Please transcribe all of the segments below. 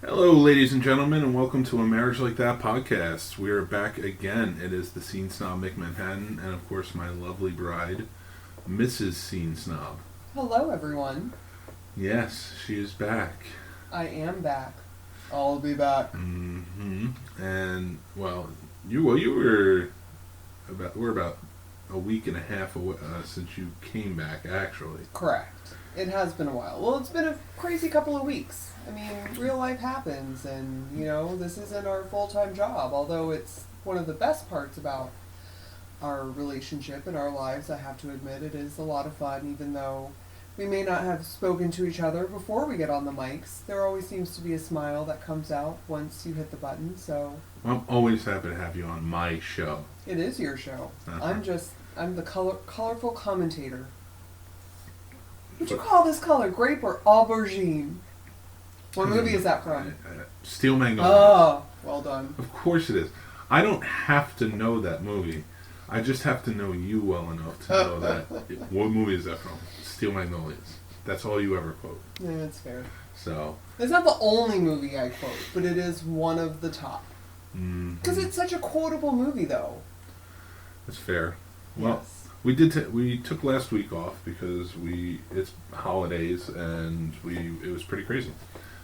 Hello, ladies and gentlemen, and welcome to a Marriage Like That podcast. We are back again. It is the Scene Snob Mick Manhattan, and of course, my lovely bride, Mrs. Scene Snob. Hello, everyone. Yes, she is back. I am back. I'll be back. And you were about a week and a half away, since you came back. Actually, Correct. It has been a while. Well, it's been a crazy couple of weeks. I mean, real life happens, and, this isn't our full-time job, although it's one of the best parts about our relationship and our lives. I have to admit, it is a lot of fun, even though we may not have spoken to each other before we get on the mics. There always seems to be a smile that comes out once you hit the button, so... I'm always happy to have you on my show. It is your show. Uh-huh. I'm the colorful commentator. Would you call this color grape or aubergine? What movie is that from? Steel Magnolias. Oh, well done. Of course it is. I don't have to know that movie. I just have to know you well enough to know that. What movie is that from? Steel Magnolias. That's all you ever quote. Yeah, that's fair. So. It's not the only movie I quote, but it is one of the top. Because it's such a quotable movie, though. That's fair. Well, yes. we took last week off because it's holidays and it was pretty crazy.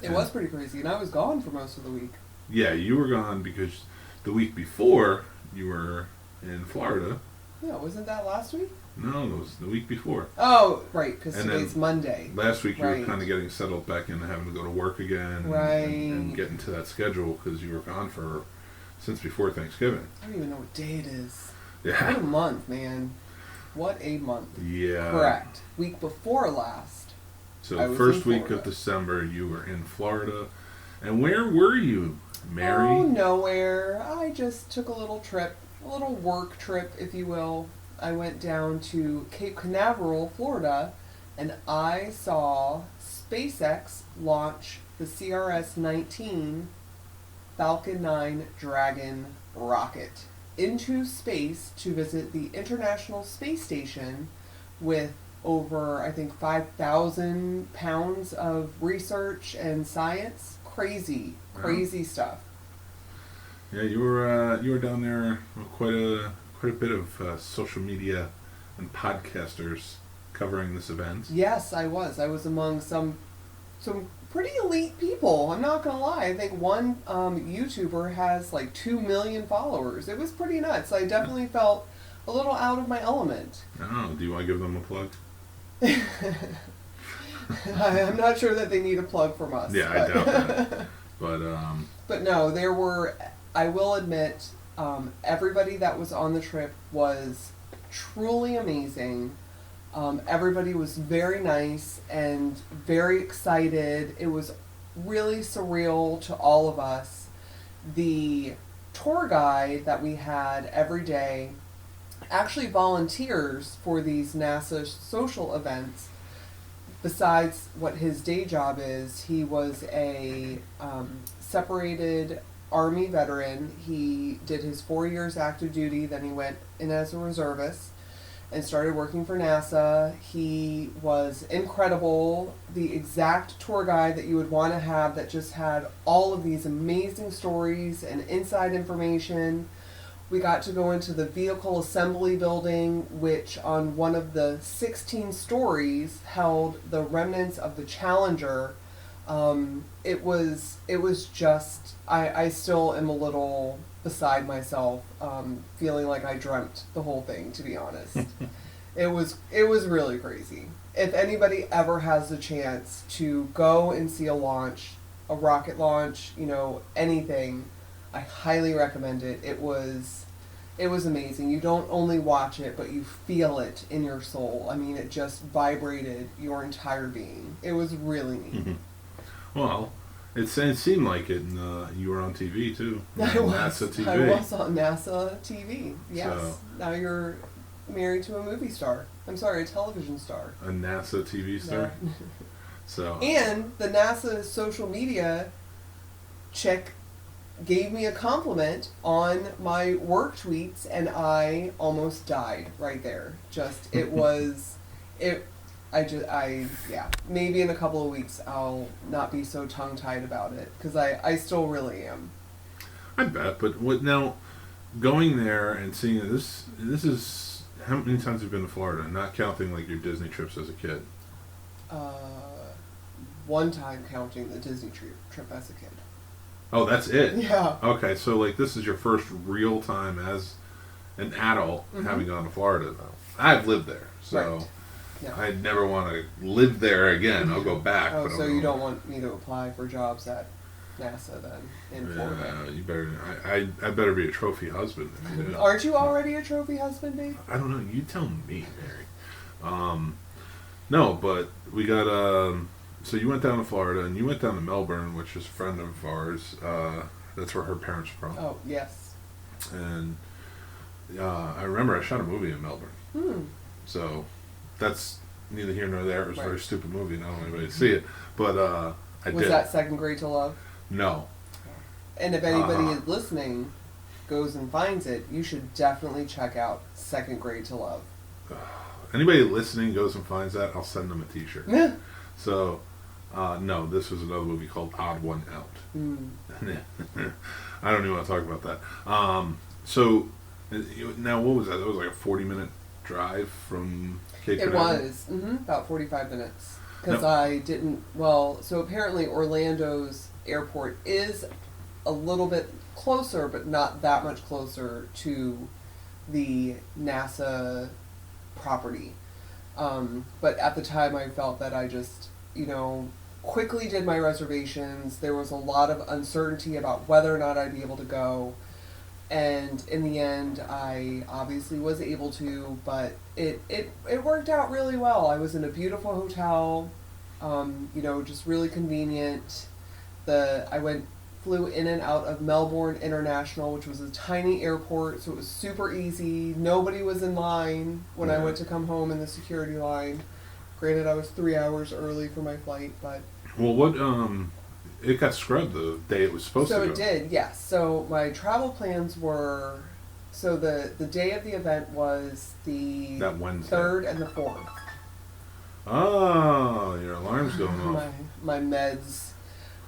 It was pretty crazy, and I was gone for most of the week. Yeah, you were gone because the week before you were in Florida. Yeah, wasn't that last week? No, it was the week before. Oh, right, because today's Monday. Last week you right. were kind of getting settled back in, having to go to work again, right. and get into that schedule because you were gone since before Thanksgiving. I don't even know what day it is. Yeah. What a month, man. What a month. Yeah. Correct. Week before last. So the first week of December, you were in Florida. And where were you, Mary? Oh, nowhere. I just took a little trip, a little work trip, if you will. I went down to Cape Canaveral, Florida, and I saw SpaceX launch the CRS-19 Falcon 9 Dragon rocket into space to visit the International Space Station with over, I think, 5,000 pounds of research and science. Crazy stuff. Yeah, you were down there with quite a bit of social media and podcasters covering this event. Yes, I was. I was among some pretty elite people. I'm not gonna lie. I think one YouTuber has like 2 million followers. It was pretty nuts. I definitely felt a little out of my element. Oh, do you want to give them a plug? I'm not sure that they need a plug from us. Yeah, I doubt that. But no, there were, I will admit, everybody that was on the trip was truly amazing. Everybody was very nice and very excited. It was really surreal to all of us. The tour guide that we had every day actually volunteers for these NASA social events. Besides what his day job is, he was a separated Army veteran. He did his 4 years active duty, then he went in as a reservist and started working for NASA. He was incredible, the exact tour guide that you would want to have, that just had all of these amazing stories and inside information. We got to go into the vehicle assembly building, which on one of the 16 stories held the remnants of the Challenger. It was just, I still am a little beside myself, feeling like I dreamt the whole thing, to be honest. It was really crazy. If anybody ever has the chance to go and see a rocket launch, anything, I highly recommend it. It was amazing. You don't only watch it, but you feel it in your soul. I mean, it just vibrated your entire being. It was really neat. Mm-hmm. Well, it seemed like it, and you were on TV too. I was. NASA TV. I was on NASA TV. Yes. So, now you're married to a movie star. I'm sorry, a television star. A NASA TV star. No. So. And the NASA social media chick gave me a compliment on my work tweets, and I almost died right there. Just, it was, yeah, maybe in a couple of weeks I'll not be so tongue-tied about it, because I still really am. I bet, but what now? Going there and seeing this is how many times have you been to Florida? Not counting like your Disney trips as a kid. Uh, One time counting the Disney trip as a kid. Oh, that's it. Yeah. Okay, so like this is your first real time as an adult Mm-hmm. having gone to Florida. Though I've lived there, so Right. Yeah. I never want to live there again. I'll go back. Oh, but so I'll you go- don't want me to apply for jobs at NASA then in Florida? Yeah, you better. I better be a trophy husband. If you do. Aren't you already a trophy husband, babe? I don't know. You tell me, Mary. No, but we got. So you went down to Florida, and you went down to Melbourne, which is a friend of ours. That's where her parents are from. Oh, yes. And I remember I shot a movie in Melbourne. Hmm. So that's neither here nor there. It was a very Right. stupid movie. I don't want anybody to see it, but I Was did. that Second Grade to Love? No. And if anybody Uh-huh. is listening, goes and finds it, you should definitely check out Second Grade to Love. Anybody listening goes and finds that, I'll send them a T-shirt. Yeah. So, no, this was another movie called Odd One Out. Mm. I don't even want to talk about that. So, now what was that? That was like a 40-minute drive from Cape It Canaveral? was about 45 minutes. Because No. I didn't, well, so apparently Orlando's airport is a little bit closer, but not that much closer to the NASA property. But at the time I felt that I just, quickly did my reservations. There was a lot of uncertainty about whether or not I'd be able to go. And in the end, I obviously was able to, but it worked out really well. I was in a beautiful hotel, just really convenient. Flew in and out of Melbourne International, which was a tiny airport, so it was super easy. Nobody was in line when I Yeah. went to come home in the security line. Granted, I was 3 hours early for my flight, but... Well, it got scrubbed the day it was supposed to So go. it did, yes. So my travel plans were... So the day of the event was the That Wednesday. 3rd and the 4th. Oh, your alarm's going off. My meds,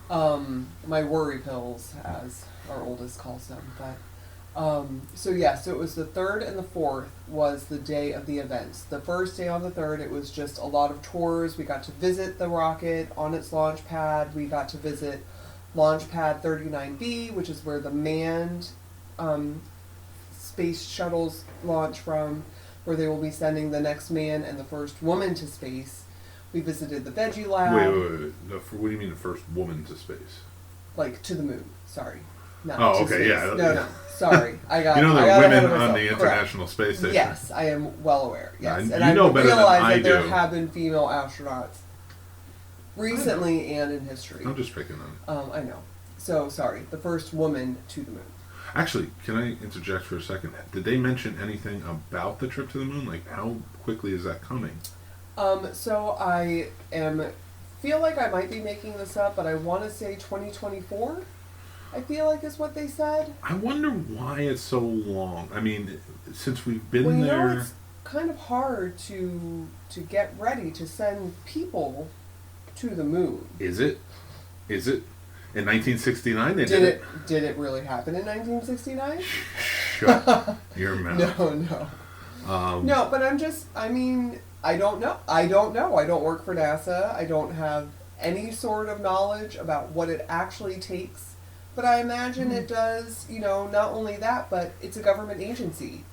my worry pills, as our oldest calls them. But so it was the 3rd and the 4th was the day of the events. The first day on the 3rd, it was just a lot of tours. We got to visit the rocket on its launch pad. We got to visit launch pad 39B, which is where the manned space shuttles launch from, where they will be sending the next man and the first woman to space. We visited the veggie lab. Wait. What do you mean the first woman to space? Like to the moon. Sorry. Not Oh, to okay, space. yeah. No. Sorry. I got. You know I there are got ahead women of on myself. the Correct. International Space Station. Yes, I am well aware. Yes, You and I know better than realize I that there do. have been female astronauts recently and in history. I'm just picking on it. I know. So sorry. The first woman to the moon. Actually, can I interject for a second? Did they mention anything about the trip to the moon? Like, how quickly is that coming? So I feel like I might be making this up, but I want to say 2024. I feel like is what they said. I wonder why it's so long. I mean, since we've been Well, there. it's kind of hard to get ready to send people to the moon. Is it? In 1969 they Did did it? Did it really happen in 1969? Shut your mouth. No. No, but I don't know. I don't work for NASA. I don't have any sort of knowledge about what it actually takes. But I imagine it does, not only that, but it's a government agency.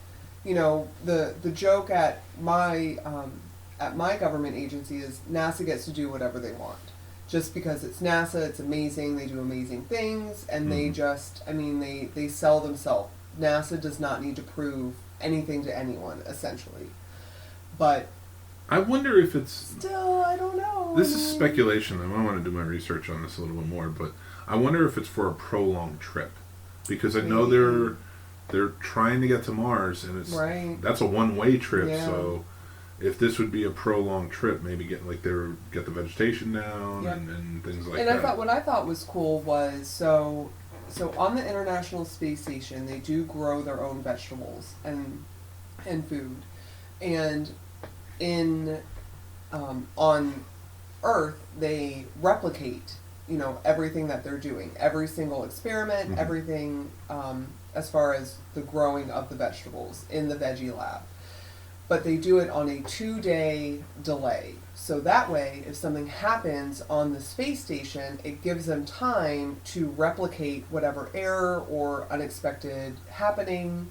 The joke at my government agency is NASA gets to do whatever they want. Just because it's NASA, it's amazing, they do amazing things, and they just, they sell themselves. NASA does not need to prove anything to anyone, essentially. But I wonder if it's... still, I don't know. This is speculation. I want to do my research on this a little bit more, but I wonder if it's for a prolonged trip. Because I know they're trying to get to Mars, and that's a one-way trip, Yeah. so... If this would be a prolonged trip, maybe get the vegetation down Yep. and things like And that. I thought what I thought was cool was so on the International Space Station they do grow their own vegetables and food, and in on Earth they replicate, you know, everything that they're doing, every single experiment, Mhm. everything as far as the growing of the vegetables in the veggie lab. But they do it on a 2-day delay. So that way, if something happens on the space station, it gives them time to replicate whatever error or unexpected happening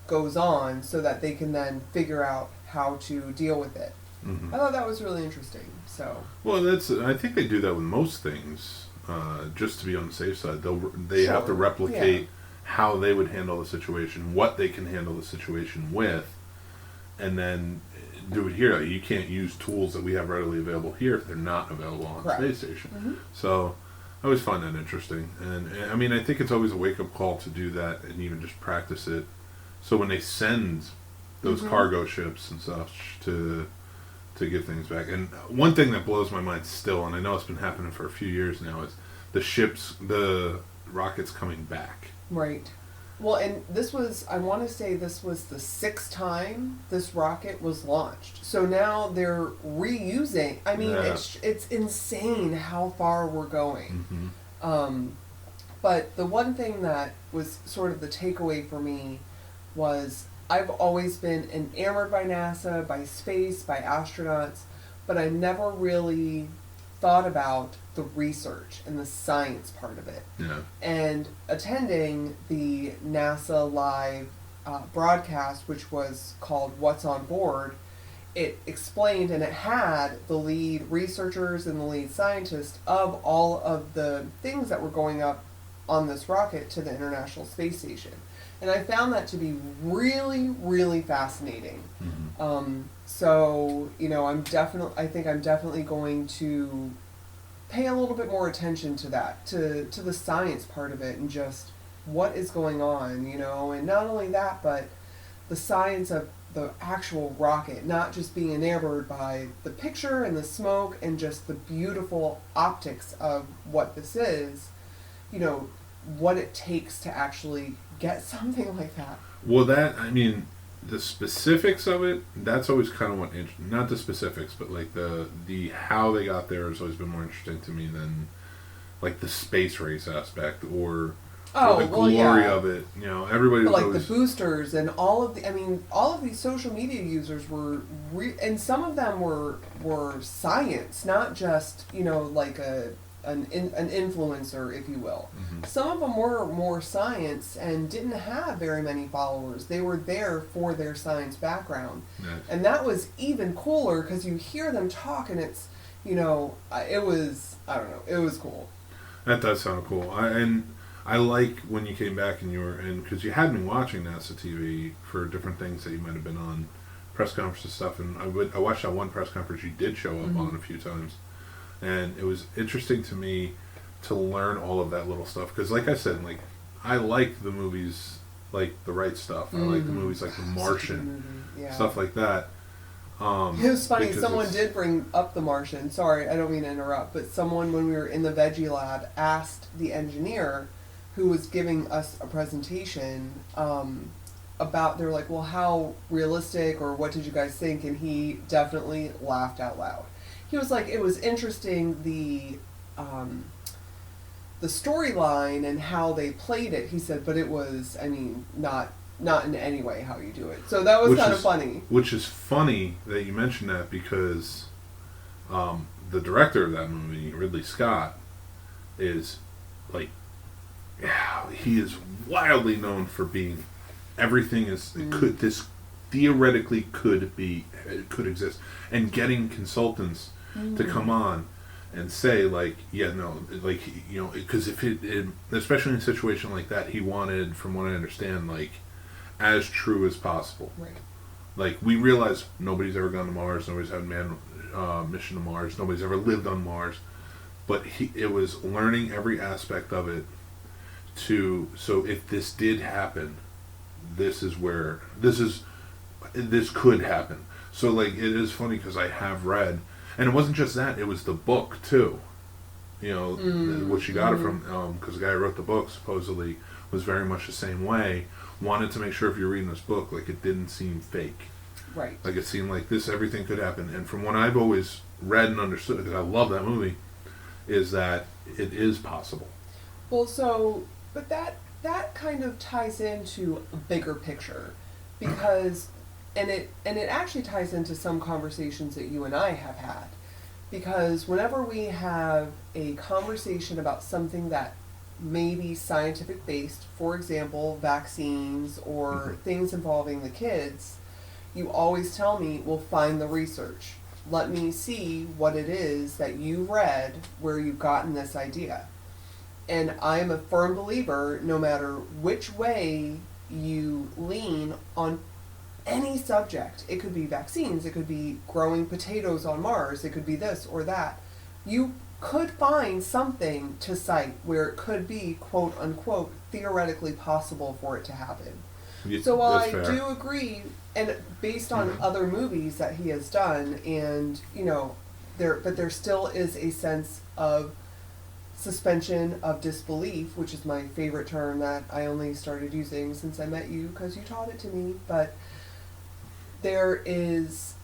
goes on so that they can then figure out how to deal with it. Mhm. I thought that was really interesting. So, Well, I think they do that with most things, just to be on the safe side. They have to Sure, replicate yeah. how they would handle the situation, what they can handle the situation with, and then do it here. You can't use tools that we have readily available here if they're not available on the Correct. space station. Mhm. So I always find that interesting, and I mean, I think it's always a wake up call to do that and even just practice it. So when they send those Mhm. cargo ships and such to get things back, and one thing that blows my mind still, and I know it's been happening for a few years now, is the rockets coming back. Right. Well, and this was, I want to say this was the 6th time this rocket was launched. So now they're reusing. I mean, Yeah. it's insane how far we're going. Hmm. But the one thing that was sort of the takeaway for me was I've always been enamored by NASA, by space, by astronauts, but I never really thought about the research and the science part of it. Yeah. And attending the NASA live broadcast, which was called What's on Board, it explained and it had the lead researchers and the lead scientists of all of the things that were going up on this rocket to the International Space Station. And I found that to be really, really fascinating. Hmm. So, you know, I think I'm definitely going to pay a little bit more attention to that, to the science part of it and just what is going on, you know, and not only that, but the science of the actual rocket, not just being enamored by the picture and the smoke and just the beautiful optics of what this is, you know, what it takes to actually get something like that. Well, I mean, the specifics of it, that's always kind of not the specifics, but like the how they got there has always been more interesting to me than like the space race aspect or the glory of it. You know, everybody But was like always the boosters and all of all of these social media users were, and some of them were science, not just, you know, like an influencer, if you will. Mhm. Some of them were more science and didn't have very many followers. They were there for their science background. Nice. And that was even cooler because you hear them talk and it's, you know, it was, I don't know, it was cool. That does sound cool. I like when you came back and you were in, because you had been watching NASA TV for different things that you might have been on, press conferences stuff, and I watched that one press conference you did show up on a few times, and it was interesting to me to learn all of that little stuff, because like I said, like I like the movies like The Right Stuff. I like the movies like The Martian, Yeah. stuff like that. It was funny, because someone it's- did bring up The Martian. Sorry, I don't mean to interrupt, but someone, when we were in the veggie lab, asked the engineer who was giving us a presentation about, they were like, well, how realistic, or what did you guys think? And he definitely laughed out loud. He was like, it was interesting, the storyline and how they played it. He said, but it was, I mean, not in any way how you do it. So that was kind of funny. Which is funny that you mentioned that, because the director of that movie, Ridley Scott, is like, he is wildly known for being everything is this theoretically could exist, and getting consultants to come on and say like, yeah, no, like, you know, because if it especially in a situation like that, he wanted, from what I understand, like as true as possible. Right. Like, we realize nobody's ever gone to Mars, nobody's had a mission to Mars, nobody's ever lived on Mars, but it was learning every aspect of it so if this did happen, this could happen. So like, it is funny because I have read, and it wasn't just that, it was the book too. You know, what she got it from, because the guy who wrote the book supposedly was very much the same way. Wanted to make sure if you're reading this book, like, it didn't seem fake. Right. Like, it seemed like everything could happen. And from what I've always read and understood, because I love that movie, is that it is possible. Well, but that kind of ties into a bigger picture, because, and it actually ties into some conversations that you and I have had, because whenever we have a conversation about something that may be scientific based, for example, vaccines or things involving the kids, you always tell me, well, find the research. Let me see what it is that you read where you've gotten this idea. And I'm a firm believer, no matter which way you lean on any subject, it could be vaccines, it could be growing potatoes on Mars, it could be this or that, you could find something to cite where it could be, quote unquote, theoretically possible for it to happen. So while I do agree, and based on other movies that he has done, and there still is a sense of suspension of disbelief, which is my favorite term that I only started using since I met you because you taught it to me. But there is,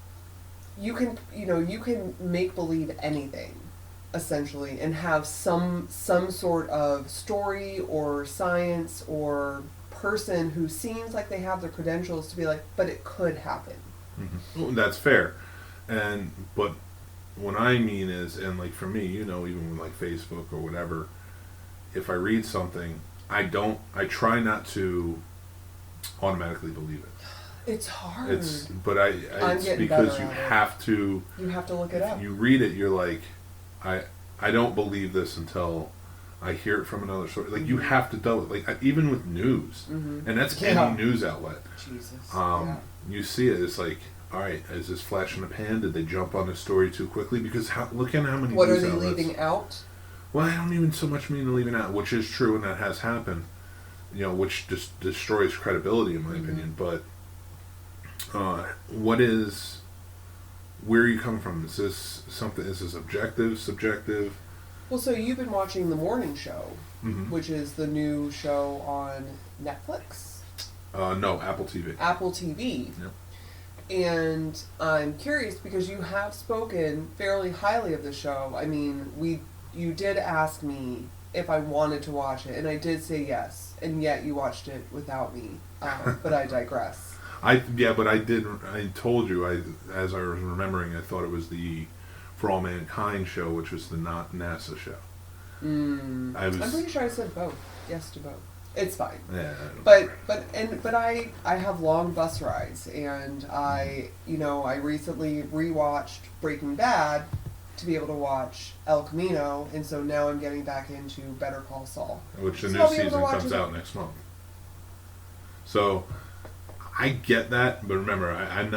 you can make believe anything, essentially, and have some sort of story or science or person who seems like they have the credentials to be like, but it could happen. Well, that's fair. But what I mean is, and like for me, even with like Facebook or whatever, if I read something, I try not to automatically believe it. It's hard. It's because you have to look it up. If you read it, you're like, I don't believe this until I hear it from another source. Like, you have to double it. Like, even with news, and that's any news outlet. Jesus. You see it. It's like, all right, is this flash in the pan? Did they jump on the story too quickly? Because look at how many. What news are they outlets. leaving out? Well, I don't even so much mean leaving out, which is true, and that has happened. Which just destroys credibility, in my opinion. But where are you coming from? Is this something? Is this objective, subjective? Well, so you've been watching The Morning Show, which is the new show on Netflix? No, Apple TV. Apple TV. Yep. And I'm curious because you have spoken fairly highly of the show. I mean, you did ask me if I wanted to watch it, and I did say yes, and yet you watched it without me. But I digress. But I did. I told you, as I was remembering, I thought it was the For All Mankind show, which was the not NASA show. I'm pretty sure I said both. Yes to both. It's fine. Yeah. But I have long bus rides, and I recently rewatched Breaking Bad to be able to watch El Camino, and so now I'm getting back into Better Call Saul, which the new season comes out next month. So I get that, but remember, I'm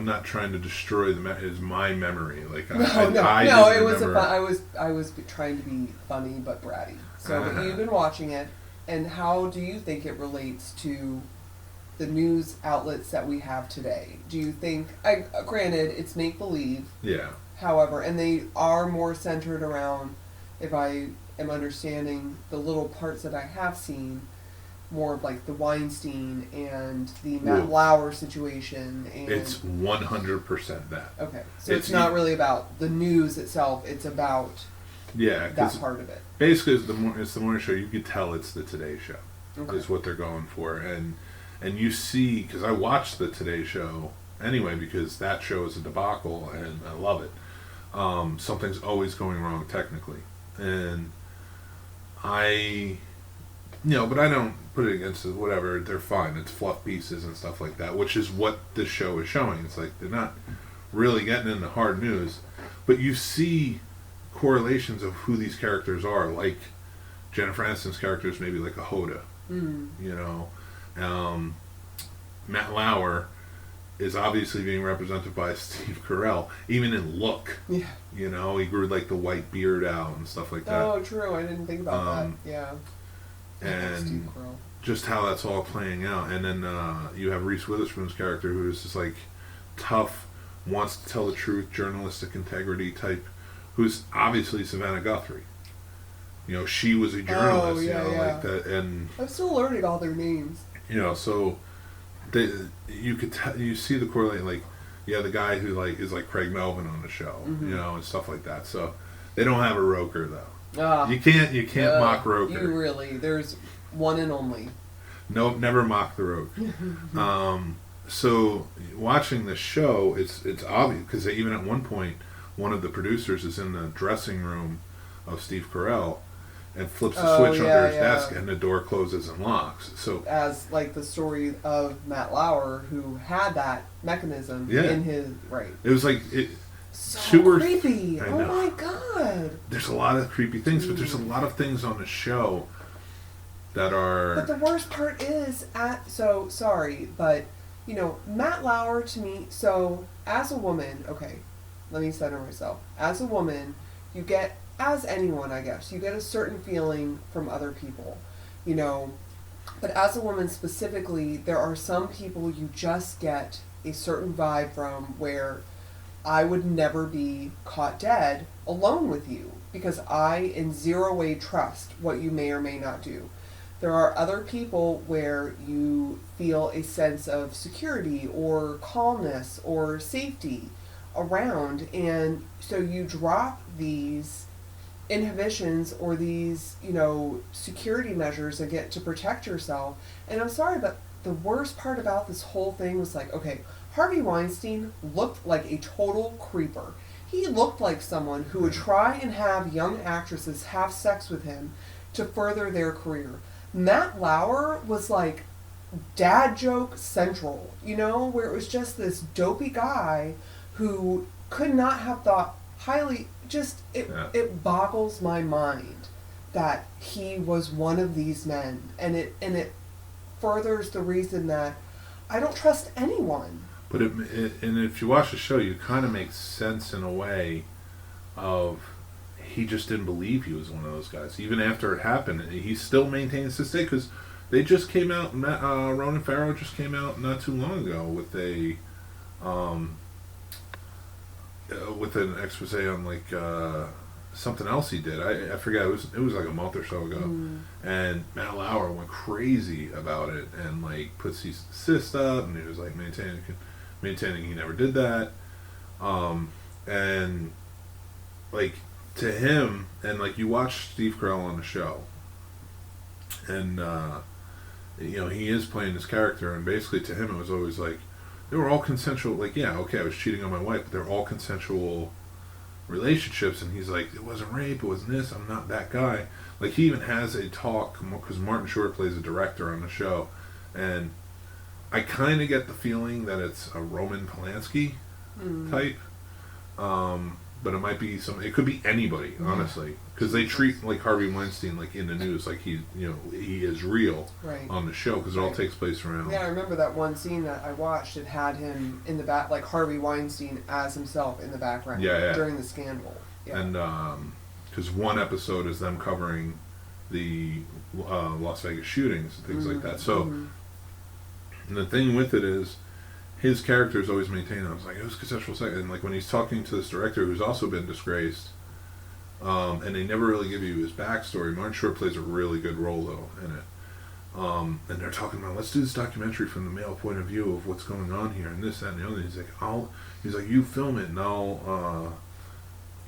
not trying to destroy it's my memory. Like it was I was trying to be funny but bratty. So but you've been watching it, and how do you think it relates to the news outlets that we have today? Do you think, granted, it's make believe? Yeah. However, and they are more centered around, if I am understanding the little parts that I have seen, more of like the Weinstein and the Matt Lauer situation. And it's 100% that. Okay, so it's not really about the news itself. It's about that part of it. Basically, it's the morning show. You could tell it's the Today Show. Okay. Is what they're going for, and you see, because I watched the Today Show anyway, because that show is a debacle, and I love it. Something's always going wrong technically, and but I don't put it against it, whatever, they're fine. It's fluff pieces and stuff like that, which is what this show is showing. It's like they're not really getting into hard news, but you see correlations of who these characters are, like Jennifer Aniston's character is maybe like a Hoda. Matt Lauer is obviously being represented by Steve Carell, even in look. Yeah. He grew like the white beard out and stuff like that. Oh, true. I didn't think about that. Yeah. And just how that's all playing out. And then you have Reese Witherspoon's character, who is just like tough, wants to tell the truth, journalistic integrity type, who's obviously Savannah Guthrie. She was a journalist, like that. And I'm still learning all their names. So you see the correlation. Like Yeah, the guy who like is like Craig Melvin on the show, Mm-hmm. you know, and stuff like that. So they don't have a Roker though. Ah, You can't mock Roker. You really, there's one and only. No, never mock the Roker. So watching the show, it's obvious because even at one point, one of the producers is in the dressing room of Steve Carell and flips the switch under his desk, and the door closes and locks. So as like the story of Matt Lauer, who had that mechanism in his it was like so creepy. Oh my god! There's a lot of creepy things, but there's a lot of things on the show that are. But the worst part is so sorry, but you know, Matt Lauer to me. So as a woman, okay, let me center myself. As a woman, you get, as anyone, I guess, you get a certain feeling from other people, you know. But as a woman specifically, there are some people you just get a certain vibe from where I would never be caught dead alone with you because I in zero way trust what you may or may not do. There are other people where you feel a sense of security or calmness or safety around, and so you drop these inhibitions or these, you know, security measures that get to protect yourself. And I'm sorry, but the worst part about this whole thing was like, okay, Harvey Weinstein looked like a total creeper. He looked like someone who would try and have young actresses have sex with him to further their career. Matt Lauer was like dad joke central, you know, where it was just this dopey guy who could not have thought highly. Just it boggles my mind that he was one of these men, and it furthers the reason that I don't trust anyone. But and if you watch the show, you kind of make sense in a way of he just didn't believe he was one of those guys. Even after it happened, he still maintains this day because they just came out. Ronan Farrow just came out not too long ago with with an expose on like something else he did. I forget. It was like a month or so ago, and Matt Lauer went crazy about it and like puts his cyst up, and he was like maintaining he never did that, and like to him, and like you watch Steve Carell on the show, and you know he is playing this character, and basically to him it was always like they were all consensual. Like yeah, okay, I was cheating on my wife, but they're all consensual relationships, and he's like, it wasn't rape, it wasn't this, I'm not that guy. Like he even has a talk because Martin Short plays a director on the show, and I kind of get the feeling that it's a Roman Polanski type, but it might be it could be anybody, honestly, because they treat like Harvey Weinstein like in the news like he is real on the show because it all takes place around. Yeah, I remember that one scene that I watched. It had him in the back, like Harvey Weinstein as himself in the background during the scandal. Yeah. And because one episode is them covering the Las Vegas shootings and things like that. So and the thing with it is his character is always maintained. I was like, it was consensual sex, and like when he's talking to this director who's also been disgraced, and they never really give you his backstory. Martin Short plays a really good role though in it, and they're talking about let's do this documentary from the male point of view of what's going on here and this, that, and the other. He's like you film it and I'll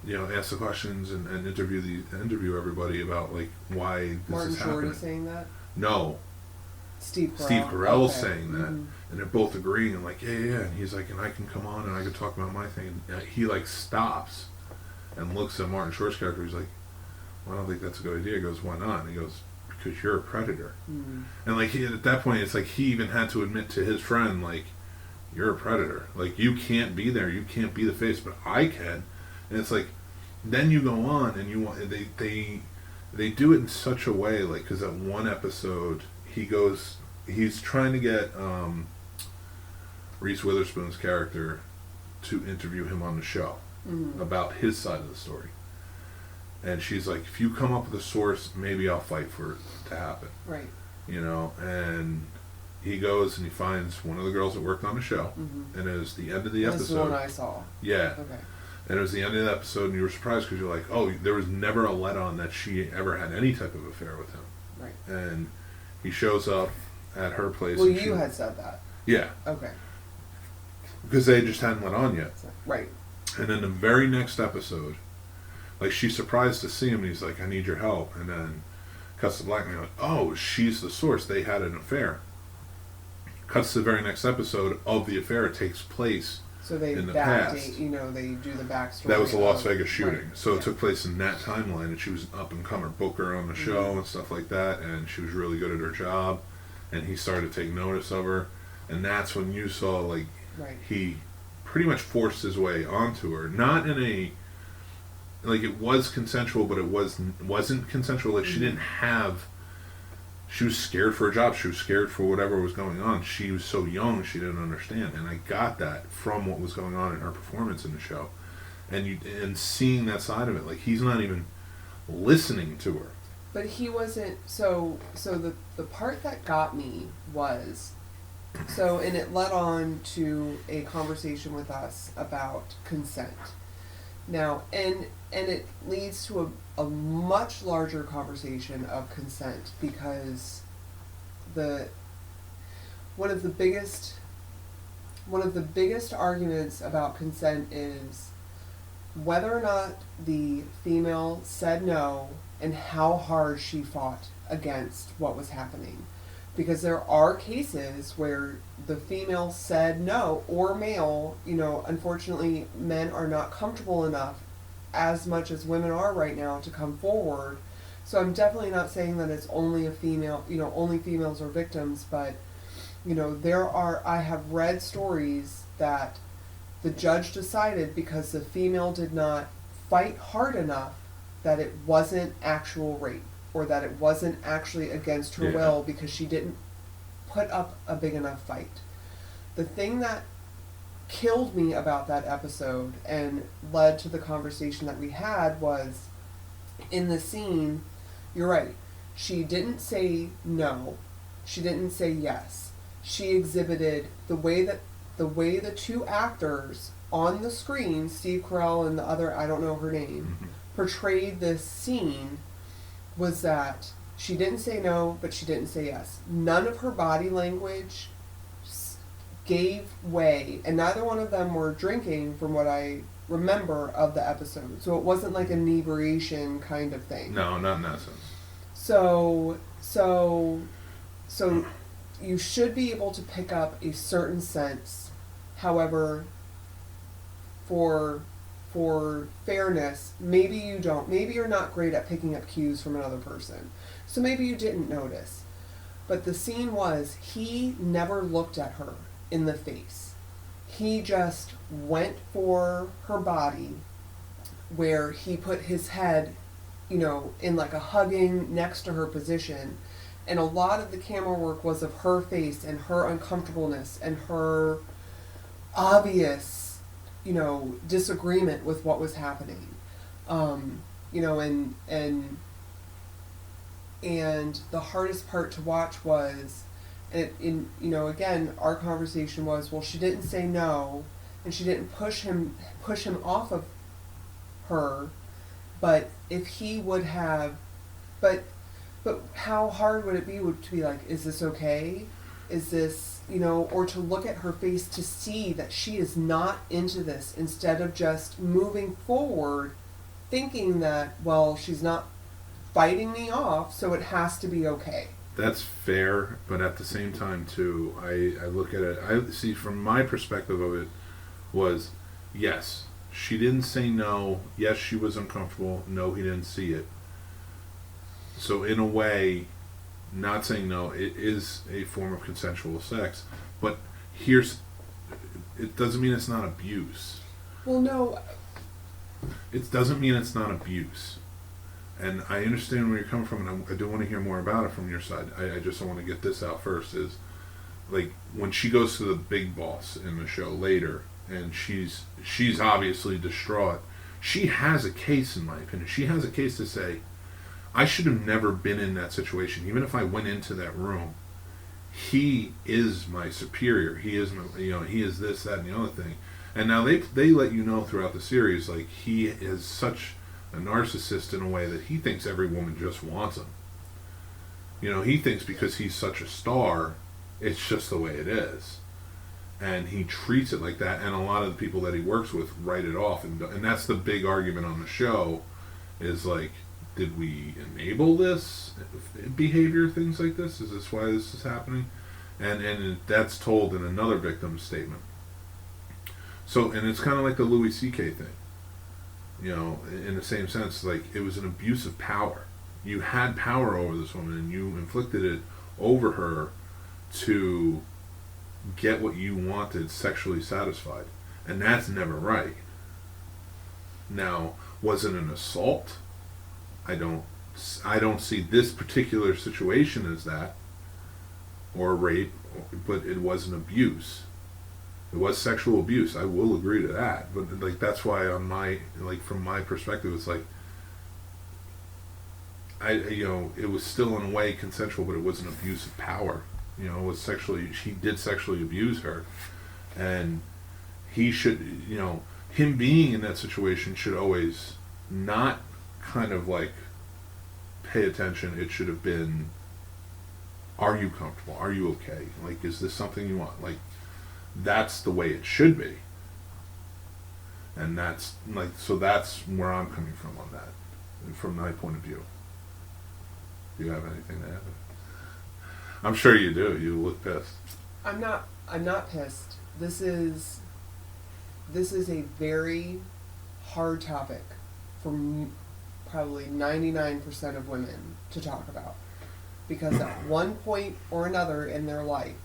ask the questions and interview everybody about like why this Martin is happening. Short is saying that? No. Steve Carell's saying that, and they're both agreeing, and like, yeah, and he's like, and I can come on and I can talk about my thing. And he like stops and looks at Martin Short's character. He's like, well, I don't think that's a good idea. He goes, why not? And he goes, because you're a predator. And like at that point, it's like he even had to admit to his friend, like, you're a predator. Like you can't be there. You can't be the face, but I can. And it's like, then you go on and you want they do it in such a way, like, because at one episode. He's trying to get Reese Witherspoon's character to interview him on the show about his side of the story. And she's like, if you come up with a source, maybe I'll fight for it to happen. Right. You know, and he goes and he finds one of the girls that worked on the show, and it was the end of the episode. This is the one I saw. Yeah. Okay. And it was the end of the episode, and you were surprised because you're like, oh, there was never a let-on that she ever had any type of affair with him. Right. And he shows up at her place. Well, you had said that. Yeah. Okay. because they just hadn't let on yet. Right. And then the very next episode, like, she's surprised to see him, and he's like, I need your help. And then cuts to black, and you're like, oh, she's the source. They had an affair. Cuts to the very next episode of the affair. It takes place So they in the backdate, past. you know, they do the backstory. That was the Las of- Vegas shooting. right. So Yeah. it took place in that timeline, and she was an up-and-comer booker on the show Mm-hmm. and stuff like that, and she was really good at her job, and he started to take notice of her, and that's when you saw, like, Right. he pretty much forced his way onto her. Not in a, like, it was consensual, but it wasn't consensual. Like, she didn't have, she was scared for her job. She was scared for whatever was going on. She was so young, she didn't understand. And I got that from what was going on in her performance in the show. And seeing that side of it, like, he's not even listening to her. But he wasn't. So the part that got me was, and it led on to a conversation with us about consent. Now, and it leads to a much larger conversation of consent, because one of the biggest arguments about consent is whether or not the female said no and how hard she fought against what was happening. Because there are cases where the female said no, or male, you know, unfortunately men are not comfortable enough, as much as women are right now, to come forward. So I'm definitely not saying that it's only a female, you know, only females are victims, but, you know, I have read stories that the judge decided because the female did not fight hard enough that it wasn't actual rape, or that it wasn't actually against her will because she didn't put up a big enough fight. The thing that killed me about that episode and led to the conversation that we had was, in the scene, you're right, she didn't say no, she didn't say yes. She exhibited the way the two actors on the screen, Steve Carell and the other, I don't know her name, portrayed this scene, was that she didn't say no, but she didn't say yes. None of her body language gave way, and neither one of them were drinking, from what I remember of the episode. So it wasn't like an inebriation kind of thing. No, not in that sense. So you should be able to pick up a certain sense. However, for fairness, maybe you don't. Maybe you're not great at picking up cues from another person. So maybe you didn't notice. But the scene was, he never looked at her in the face. He just went for her body, where he put his head, you know, in like a hugging next to her position. And a lot of the camera work was of her face and her uncomfortableness and her obvious, you know, disagreement with what was happening. You know, and the hardest part to watch was, you know, again, our conversation was, well, she didn't say no, and she didn't push him off of her, but if he would have, but how hard would it be to be like, is this okay? Is this, you know, or to look at her face to see that she is not into this, instead of just moving forward thinking that, well, she's not fighting me off, so it has to be okay. That's fair, but at the same time too, I look at it, I see from my perspective of it was, yes, she didn't say no, yes, she was uncomfortable, no, he didn't see it. So in a way, not saying no, it is a form of consensual sex, but it doesn't mean it's not abuse. Well, no. It doesn't mean it's not abuse. And I understand where you're coming from, and I do want to hear more about it from your side. I just want to get this out first, is like when she goes to the big boss in the show later, and she's obviously distraught. She has a case, in my opinion. She has a case to say, I should have never been in that situation. Even if I went into that room, he is my superior. He is, he is this, that, and the other thing. And now they let you know throughout the series, like, he is such a narcissist in a way that he thinks every woman just wants him. You know, he thinks because he's such a star, it's just the way it is. and he treats it like that, and a lot of the people that he works with write it off, and that's the big argument on the show, is like, did we enable this behavior, things like this? Is this why this is happening? And that's told in another victim's statement. So, and it's kind of like the Louis C.K. thing, you know, in the same sense, like, it was an abuse of power. You had power over this woman, and you inflicted it over her to get what you wanted sexually satisfied, and that's never right. Now, was it an assault? I don't see this particular situation as that, or rape, but it was an abuse. It was sexual abuse. I will agree to that, but like, that's why on my, like, from my perspective, it's like, it was still in a way consensual, but it was an abuse of power. You know, it was he did sexually abuse her, and he should, him being in that situation should always not kind of like pay attention. It should have been, are you comfortable? Are you okay? Like, is this something you want? Like, that's the way it should be. And that's like, so that's where I'm coming from on that, from my point of view. Do you have anything to add? I'm sure you do. You look pissed. I'm not pissed. This is a very hard topic for probably 99% of women to talk about, because at one point or another in their life,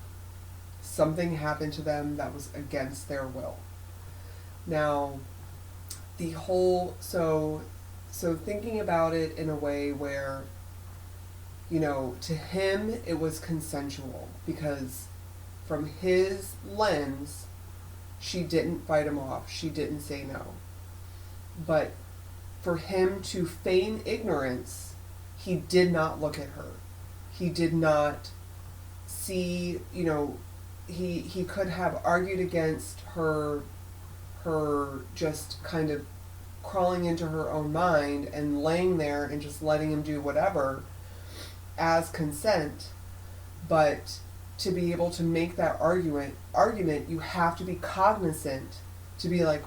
something happened to them that was against their will. Now, the whole, so thinking about it in a way where, to him it was consensual, because from his lens, she didn't fight him off. She didn't say no. But for him to feign ignorance, he did not look at her. He did not see, he could have argued against her just kind of crawling into her own mind and laying there and just letting him do whatever as consent. But to be able to make that argument, you have to be cognizant to be like,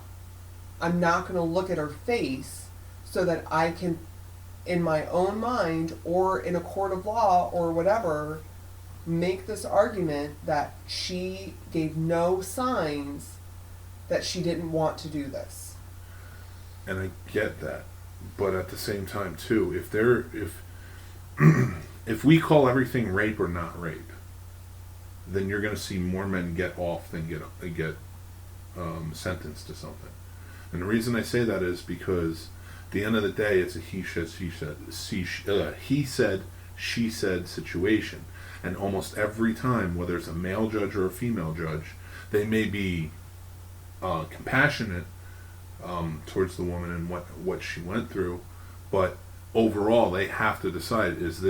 I'm not going to look at her face so that I can, in my own mind or in a court of law or whatever, make this argument that she gave no signs that she didn't want to do this. And I get that, but at the same time too, if we call everything rape or not rape, then you're going to see more men get off than get sentenced to something. And the reason I say that is because at the end of the day, it's a he said, she said situation. And almost every time, whether it's a male judge or a female judge, they may be compassionate towards the woman and what she went through, but overall they have to decide, is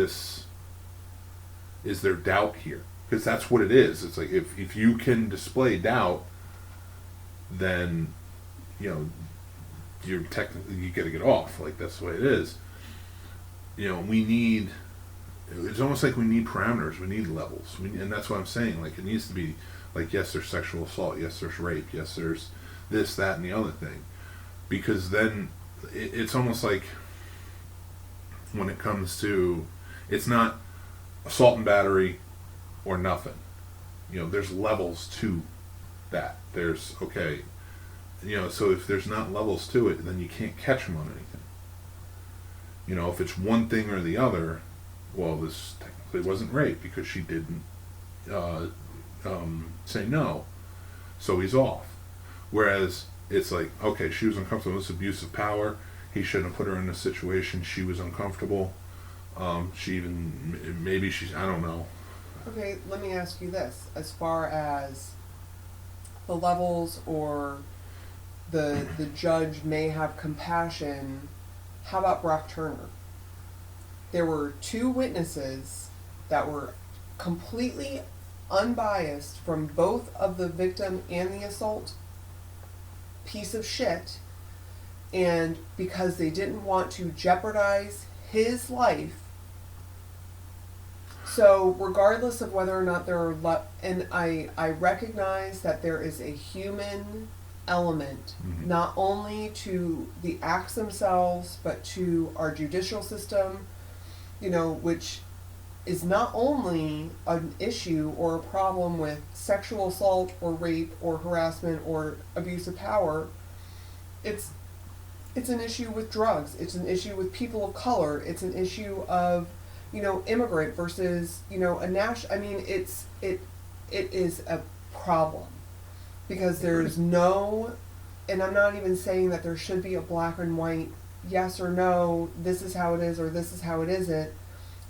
there doubt here? Because that's what it is. It's like, if you can display doubt, then you're technically, you got to get off. Like, that's the way it is. It's almost like we need parameters, we need levels, and that's what I'm saying. Like, it needs to be like, yes, there's sexual assault, yes, there's rape, yes, there's this, that, and the other thing, because then it's almost like, when it comes to, it's not assault and battery or nothing. There's levels to that. There's, okay, so if there's not levels to it, then you can't catch them on anything. If it's one thing or the other, well, this technically wasn't rape because she didn't say no, so he's off. Whereas it's like, okay, she was uncomfortable, this abuse of power, he shouldn't have put her in this situation, she was uncomfortable, maybe she's, I don't know. Okay, let me ask you this. As far as the levels, or the judge may have compassion, how about Brock Turner? There were 2 witnesses that were completely unbiased from both of the victim and the assault piece of shit, and because they didn't want to jeopardize his life, So regardless of whether or not there are, and I recognize that there is a human element, Mm-hmm. not only to the acts themselves, but to our judicial system, which is not only an issue or a problem with sexual assault or rape or harassment or abuse of power. It's an issue with drugs. It's an issue with people of color. It's an issue of, immigrant versus, a national. I mean, it is a problem because there's no, and I'm not even saying that there should be a black and white yes or no, this is how it is or this is how it isn't,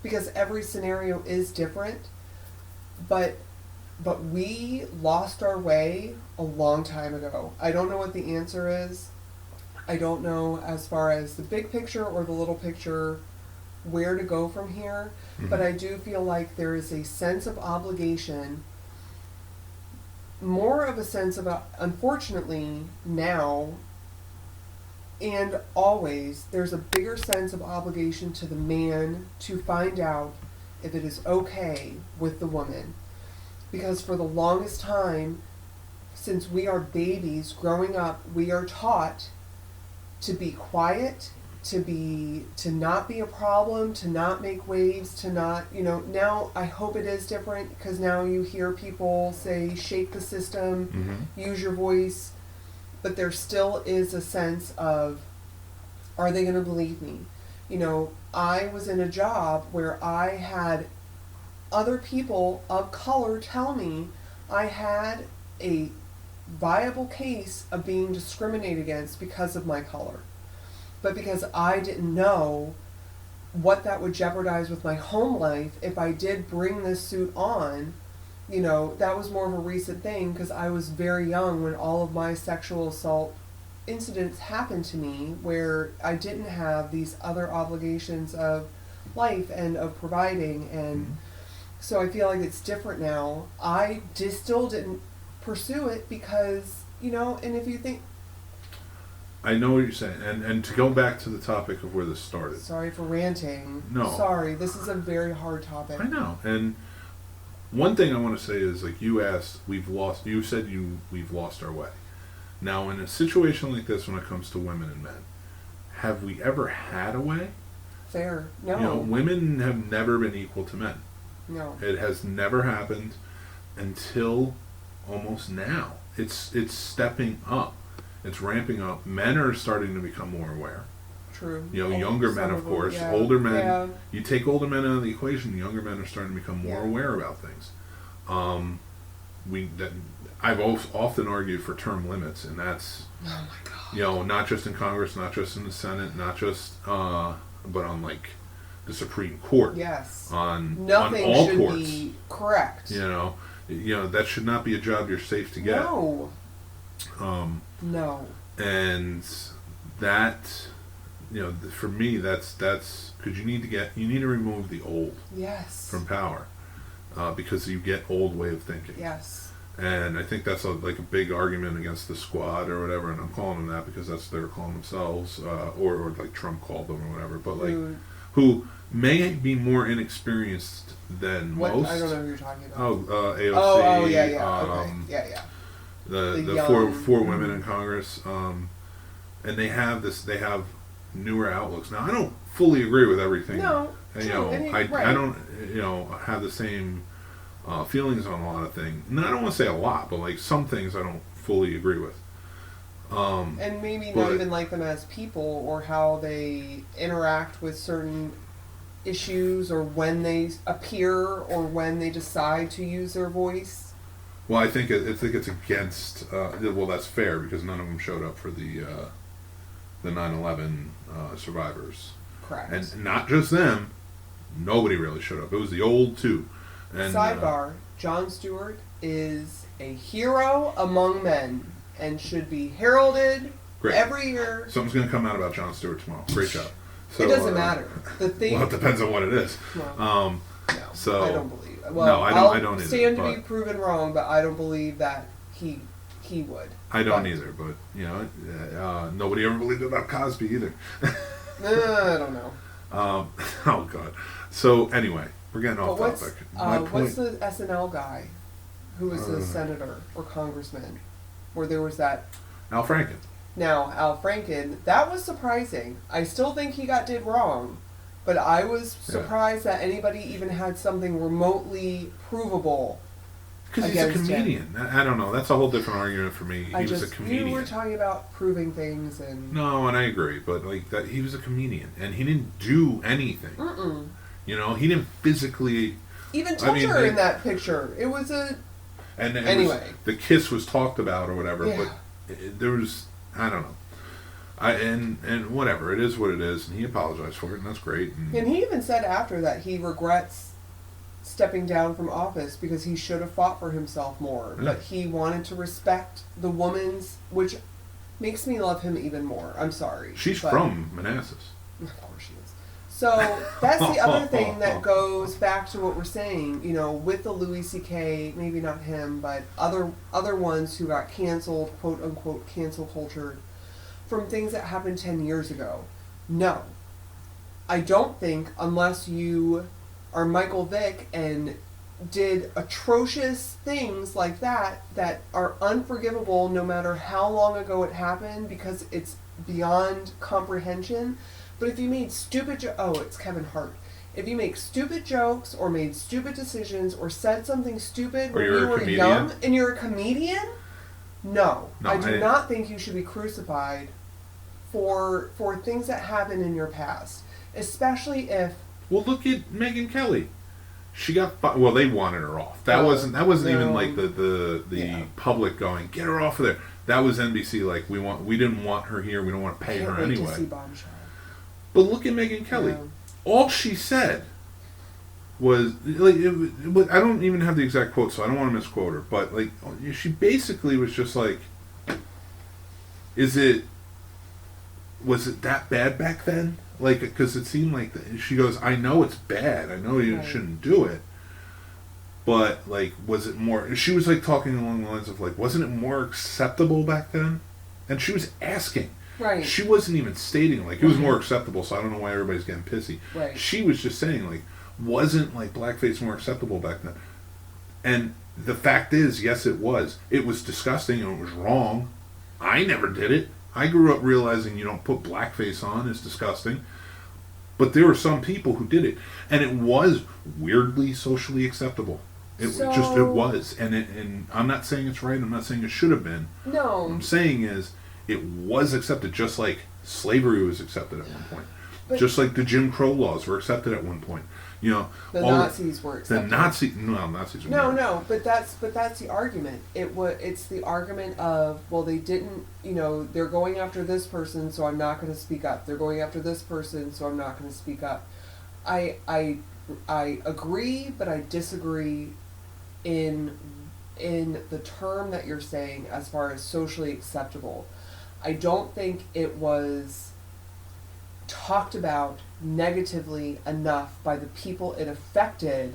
because every scenario is different. But we lost our way a long time ago. I don't know what the answer is. I don't know as far as the big picture or the little picture where to go from here, Mm-hmm. but I do feel like there is a sense of obligation, more of a sense of, unfortunately now and always, there's a bigger sense of obligation to the man to find out if it is okay with the woman. Because for the longest time, since we are babies growing up, we are taught to be quiet, to not be a problem, to not make waves, to not, now I hope it is different because now you hear people say, shake the system, Mm-hmm. use your voice, but there still is a sense of, are they going to believe me? I was in a job where I had other people of color tell me I had a viable case of being discriminated against because of my color. But because I didn't know what that would jeopardize with my home life if I did bring this suit on, that was more of a recent thing because I was very young when all of my sexual assault incidents happened to me, where I didn't have these other obligations of life and of providing. And Mm-hmm. so I feel like it's different now. I just still didn't pursue it because, and if you think, I know what you're saying, and to go back to the topic of where this started. sorry for ranting. No. Sorry, this is a very hard topic. I know, and one thing I want to say is, like you asked, we've lost our way. Now, in a situation like this, when it comes to women and men, have we ever had a way? Fair. No. Women have never been equal to men. No. It has never happened until almost now. It's stepping up. It's ramping up. Men are starting to become more aware. True. Younger men, of course. Yeah. Older men. Yeah. You take older men out of the equation, younger men are starting to become more aware about things. I've often argued for term limits, and that's, Oh my God. not just in Congress, not just in the Senate, not just, but on like the Supreme Court. Yes. on Nothing all should courts. be correct. That should not be a job you're safe to get. No. No. And that, for me, that's because you need to remove the old Yes. from power, because you get old way of thinking. Yes. And I think that's a big argument against the squad or whatever, and I'm calling them that because that's what they're calling themselves, or like Trump called them or whatever, but who may be more inexperienced than most. I don't know who you're talking about. AOC. Oh, yeah. Okay. Yeah. The four women in Congress, and they have newer outlooks. Now, I don't fully agree with everything. No, I right. don't have the same feelings on a lot of things. And I don't want to say a lot, but like some things I don't fully agree with. And maybe not even like them as people or how they interact with certain issues or when they appear or when they decide to use their voice. Well, I think it's against. That's fair because none of them showed up for the 9/11 survivors. Correct. And not just them. Nobody really showed up. It was the old two. And, sidebar: Jon Stewart is a hero among men and should be heralded every year. Something's going to come out about Jon Stewart tomorrow. Great job. So, it doesn't matter. The thing. Well, it depends on what it is. No, so I don't believe. Well, no, I don't either. Stand to be proven wrong, but I don't believe that he would. I don't either, but nobody ever believed about Cosby either. I don't know. Oh God. So anyway, We're getting But off what's, topic. My point. what's the SNL guy who was a senator or congressman where there was that? Al Franken. Now, Al Franken, that was surprising. I still think he did wrong, but I was surprised that anybody even had something remotely provable. Because he's a comedian. I don't know. That's a whole different argument for me. He was a comedian. You were talking about proving things and... No, and I agree, but like that, he was a comedian, and he didn't do anything. You know, he didn't physically... Even touch her in that picture. It was a... And anyway. The kiss was talked about or whatever, but there was... I don't know. And whatever. It is what it is, and he apologized for it, and that's great. And he even said after that he regrets stepping down from office because he should have fought for himself more. Yeah. But he wanted to respect the woman's... Which makes me love him even more. I'm sorry. She's from Manassas. Of course she is. So that's the other thing that goes back to what we're saying, you know, with the Louis C.K., maybe not him, but other ones who got canceled, quote unquote, cancel culture, from things that happened 10 years ago. No. I don't think, unless you are Michael Vick and did atrocious things like that are unforgivable no matter how long ago it happened because it's beyond comprehension. But if you made stupid it's Kevin Hart. If you make stupid jokes or made stupid decisions or said something stupid when you were young and you're a comedian, no, I do not think you should be crucified for things that happened in your past, especially if... Well, look at Megyn Kelly. She got well. They wanted her off. That wasn't even like the public going, get her off of there. That was NBC. Like we didn't want her here. We don't want to pay her anyway. To see Bombshell. But look at Megyn Kelly. Yeah. All she said was like, I don't even have the exact quote, so I don't want to misquote her. But like, she basically was just like, was it that bad back then? Like, because it seemed like she goes, I know it's bad. I know you shouldn't do it. But like, was it more? She was like talking along the lines of like, wasn't it more acceptable back then? And she was asking. Right. She wasn't even stating like it was more acceptable. So I don't know why everybody's getting pissy. Right. She was just saying like, wasn't like blackface more acceptable back then? And the fact is, yes, it was. It was disgusting and it was wrong. I never did it. I grew up realizing you don't put blackface on. It's disgusting. But there were some people who did it. And it was weirdly socially acceptable. It was. And I'm not saying it's right. I'm not saying it should have been. No. What I'm saying is it was accepted just like slavery was accepted at one point. But just like the Jim Crow laws were accepted at one point. You know, the Nazis were accepted. Nazis were no, but that's the argument. It's the argument of, well, they didn't, you know, they're going after this person, so I'm not going to speak up. They're going after this person, so I'm not going to speak up. I agree, but I disagree in the term that you're saying as far as socially acceptable. I don't think it was talked about negatively enough by the people it affected,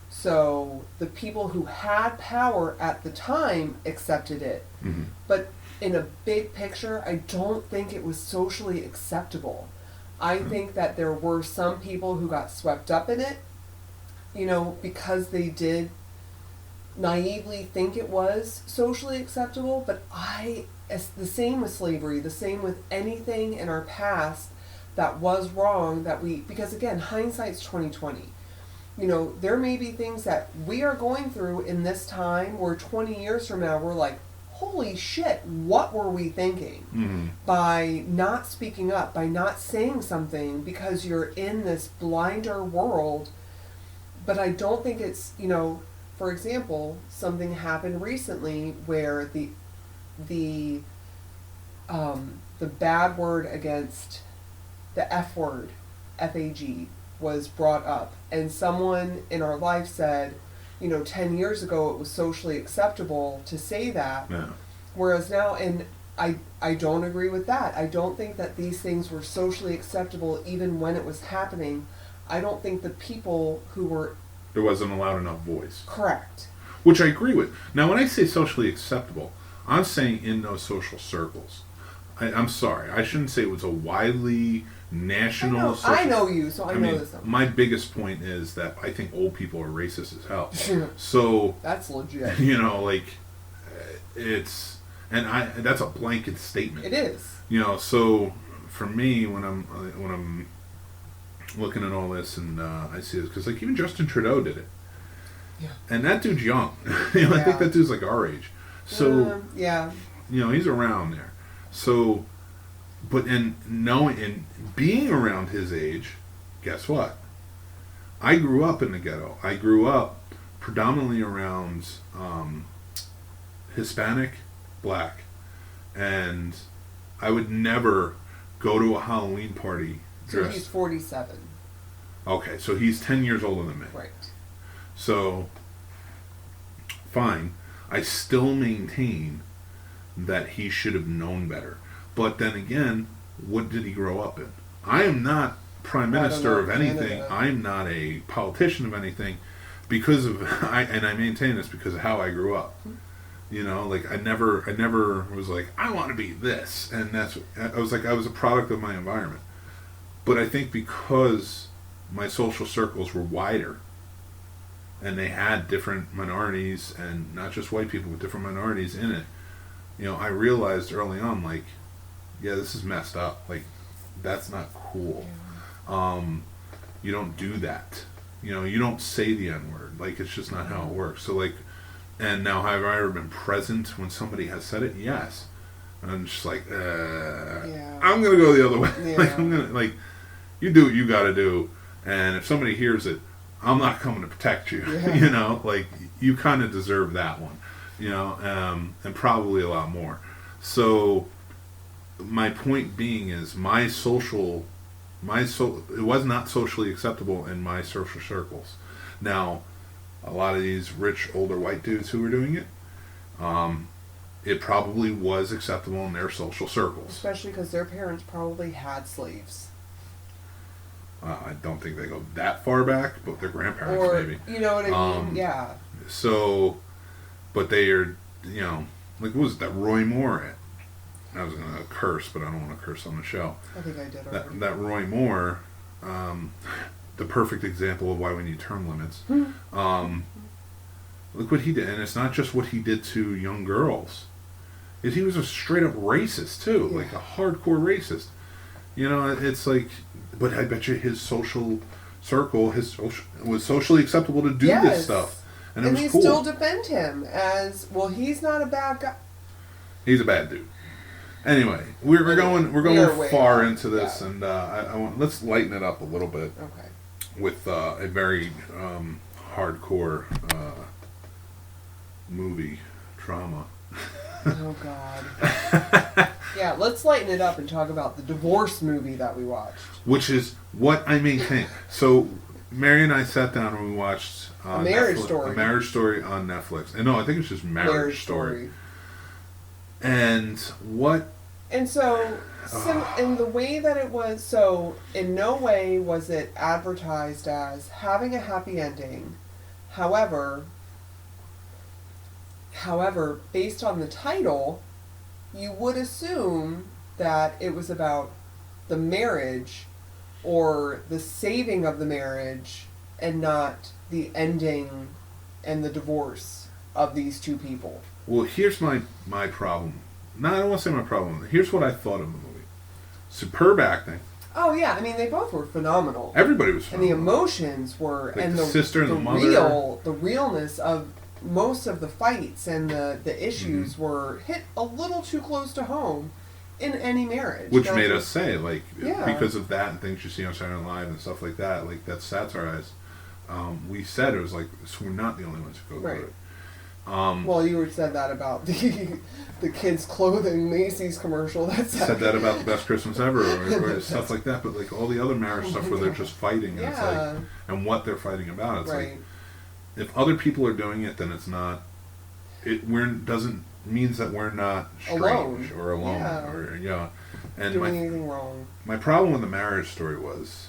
so the people who had power at the time accepted it. Mm-hmm. But in a big picture, I don't think it was socially acceptable. I think that there were some people who got swept up in it, you know, because they did naively think it was socially acceptable. But it's the same with slavery, the same with anything in our past that was wrong, because again, hindsight's 20/20. You know, there may be things that we are going through in this time where 20 years from now we're like, holy shit, what were we thinking? By not speaking up, by not saying something, because you're in this blinder world. But I don't think it's, you know, for example, something happened recently where the bad word against the F word, F-A-G, was brought up. And someone in our life said, you know, 10 years ago it was socially acceptable to say that. Yeah. Whereas now, and I don't agree with that. I don't think that these things were socially acceptable even when it was happening. I don't think the people who were... There wasn't a loud enough voice. Correct. Which I agree with. Now, when I say socially acceptable, I'm saying in those social circles. I'm sorry. I shouldn't say it was a widely national. I know you, so I know this. My biggest point is that I think old people are racist as hell. So that's legit. You know, like it's, and that's a blanket statement. It is. You know, so for me, when I'm looking at all this and I see this, because like even Justin Trudeau did it. Yeah. And that dude's young. You know, I think that dude's like our age. So yeah. You know, he's around there. So, but and being around his age, guess what? I grew up in the ghetto. I grew up predominantly around Hispanic, black, and I would never go to a Halloween party dressed. So he's 47. Okay, so he's 10 years older than me. Right. So, fine. I still maintain that he should have known better. But then again, what did he grow up in? I am not prime minister of anything. I'm not a politician of anything because of I maintain this because of how I grew up. You know, like I never was like I want to be this, and I was a product of my environment. But I think because my social circles were wider and they had different minorities and not just white people with different minorities in it, you know, I realized early on, like, yeah, this is messed up. Like, that's not cool. You don't do that. You know, you don't say the N-word. Like, it's just not how it works. So, like, and now have I ever been present when somebody has said it? Yes. And I'm just like, I'm going to go the other way. Yeah. Like, I'm going to, like, you do what you got to do. And if somebody hears it, I'm not coming to protect you. Yeah. You know, like, you kind of deserve that one. You know, and probably a lot more. So, my point being is it was not socially acceptable in my social circles. Now, a lot of these rich older white dudes who were doing it, it probably was acceptable in their social circles. Especially because their parents probably had slaves. I don't think they go that far back, but their grandparents maybe. You know what I mean? Yeah. So, but they are, you know, like what was that Roy Moore? I was going to curse, but I don't want to curse on the show. I think I did already. That Roy Moore, the perfect example of why we need term limits. Look what he did, and it's not just what he did to young girls. He was a straight up racist too, like a hardcore racist. You know, it's like, but I bet you his social circle, was socially acceptable to do this stuff, and it was cool. And they still defend him as well. He's not a bad guy. He's a bad dude. Anyway, we're going far into this, and I want let's lighten it up a little bit. Okay. With a very hardcore movie drama. Oh God. Yeah, let's lighten it up and talk about the divorce movie that we watched. Which is what I maintain. So, Mary and I sat down and we watched A Marriage Story. A Marriage Story on Netflix. And no, I think it's just Marriage Story. And what? And so in the way that it was, so in no way was it advertised as having a happy ending. However, based on the title, you would assume that it was about the marriage or the saving of the marriage and not the ending and the divorce of these two people. Well, here's my problem. No, I don't want to say my problem. Here's what I thought of the movie. Superb acting. Oh yeah, I mean they both were phenomenal. Everybody was phenomenal. And the emotions were, like and the sister and the mother. The realness of most of the fights and the issues were hit a little too close to home in any marriage. Which made us say, like, because of that and things you see on Saturday Night Live and stuff like that, like that's satirized. We said it was like, so we're not the only ones who go through it. Well, you said that about the kids' clothing Macy's commercial. Said that about the best Christmas ever, or stuff like that. But like all the other marriage stuff where they're just fighting, and it's like, and what they're fighting about. It's like, if other people are doing it, then it's not. Doesn't means that we're not strange or alone or and doing anything wrong. My problem with the Marriage Story was,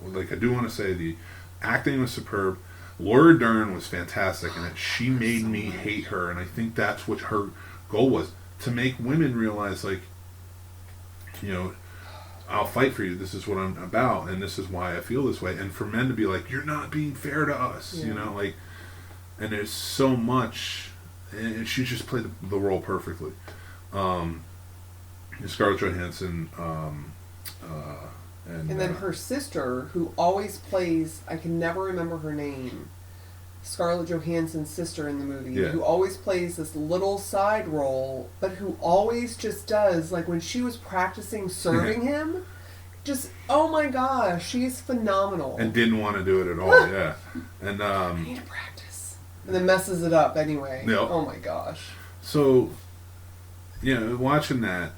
like I do want to say the acting was superb. Laura Dern was fantastic in it. She made me hate her, and I think that's what her goal was, to make women realize, like, you know, I'll fight for you. This is what I'm about, and this is why I feel this way. And for men to be like, you're not being fair to us, you know, like, and there's so much, and she just played the role perfectly. Scarlett Johansson, and then her sister, who always plays, I can never remember her name, Scarlett Johansson's sister in the movie, who always plays this little side role, but who always just does, like when she was practicing serving him, just, oh my gosh, she's phenomenal. And didn't want to do it at all, yeah. And I need to practice. And then messes it up anyway. Yep. Oh my gosh. So, watching that,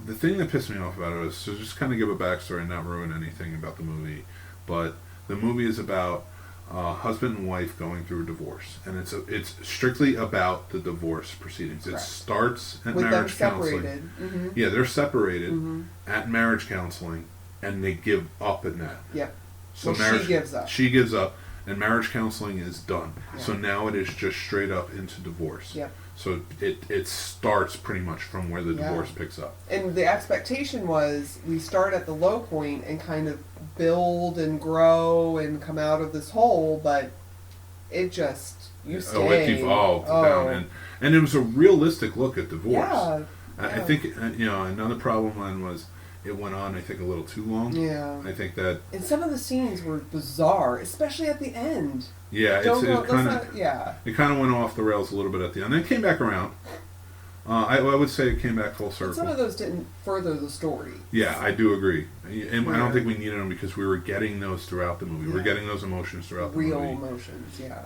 the thing that pissed me off about it was to just kind of give a backstory and not ruin anything about the movie, but the movie is about husband and wife going through a divorce, and it's strictly about the divorce proceedings. It starts at with marriage them counseling. Separated. Mm-hmm. Yeah, they're separated at marriage counseling, and they give up in that. Yep. So she gives up. She gives up, and marriage counseling is done. Yeah. So now it is just straight up into divorce. Yep. So it starts pretty much from where the divorce picks up. And the expectation was we start at the low point and kind of build and grow and come out of this hole, but it just, you stay. Oh, it evolved down. And it was a realistic look at divorce. Yeah. I think, another problem line was it went on, I think, a little too long. Yeah. I think that... And some of the scenes were bizarre, especially at the end. Yeah, it kind of went off the rails a little bit at the end. Then it came back around. I would say it came back full circle. But some of those didn't further the story. Yeah, I do agree. And I don't think we needed them because we were getting those throughout the movie. We were getting those emotions throughout the movie. Real emotions, yeah.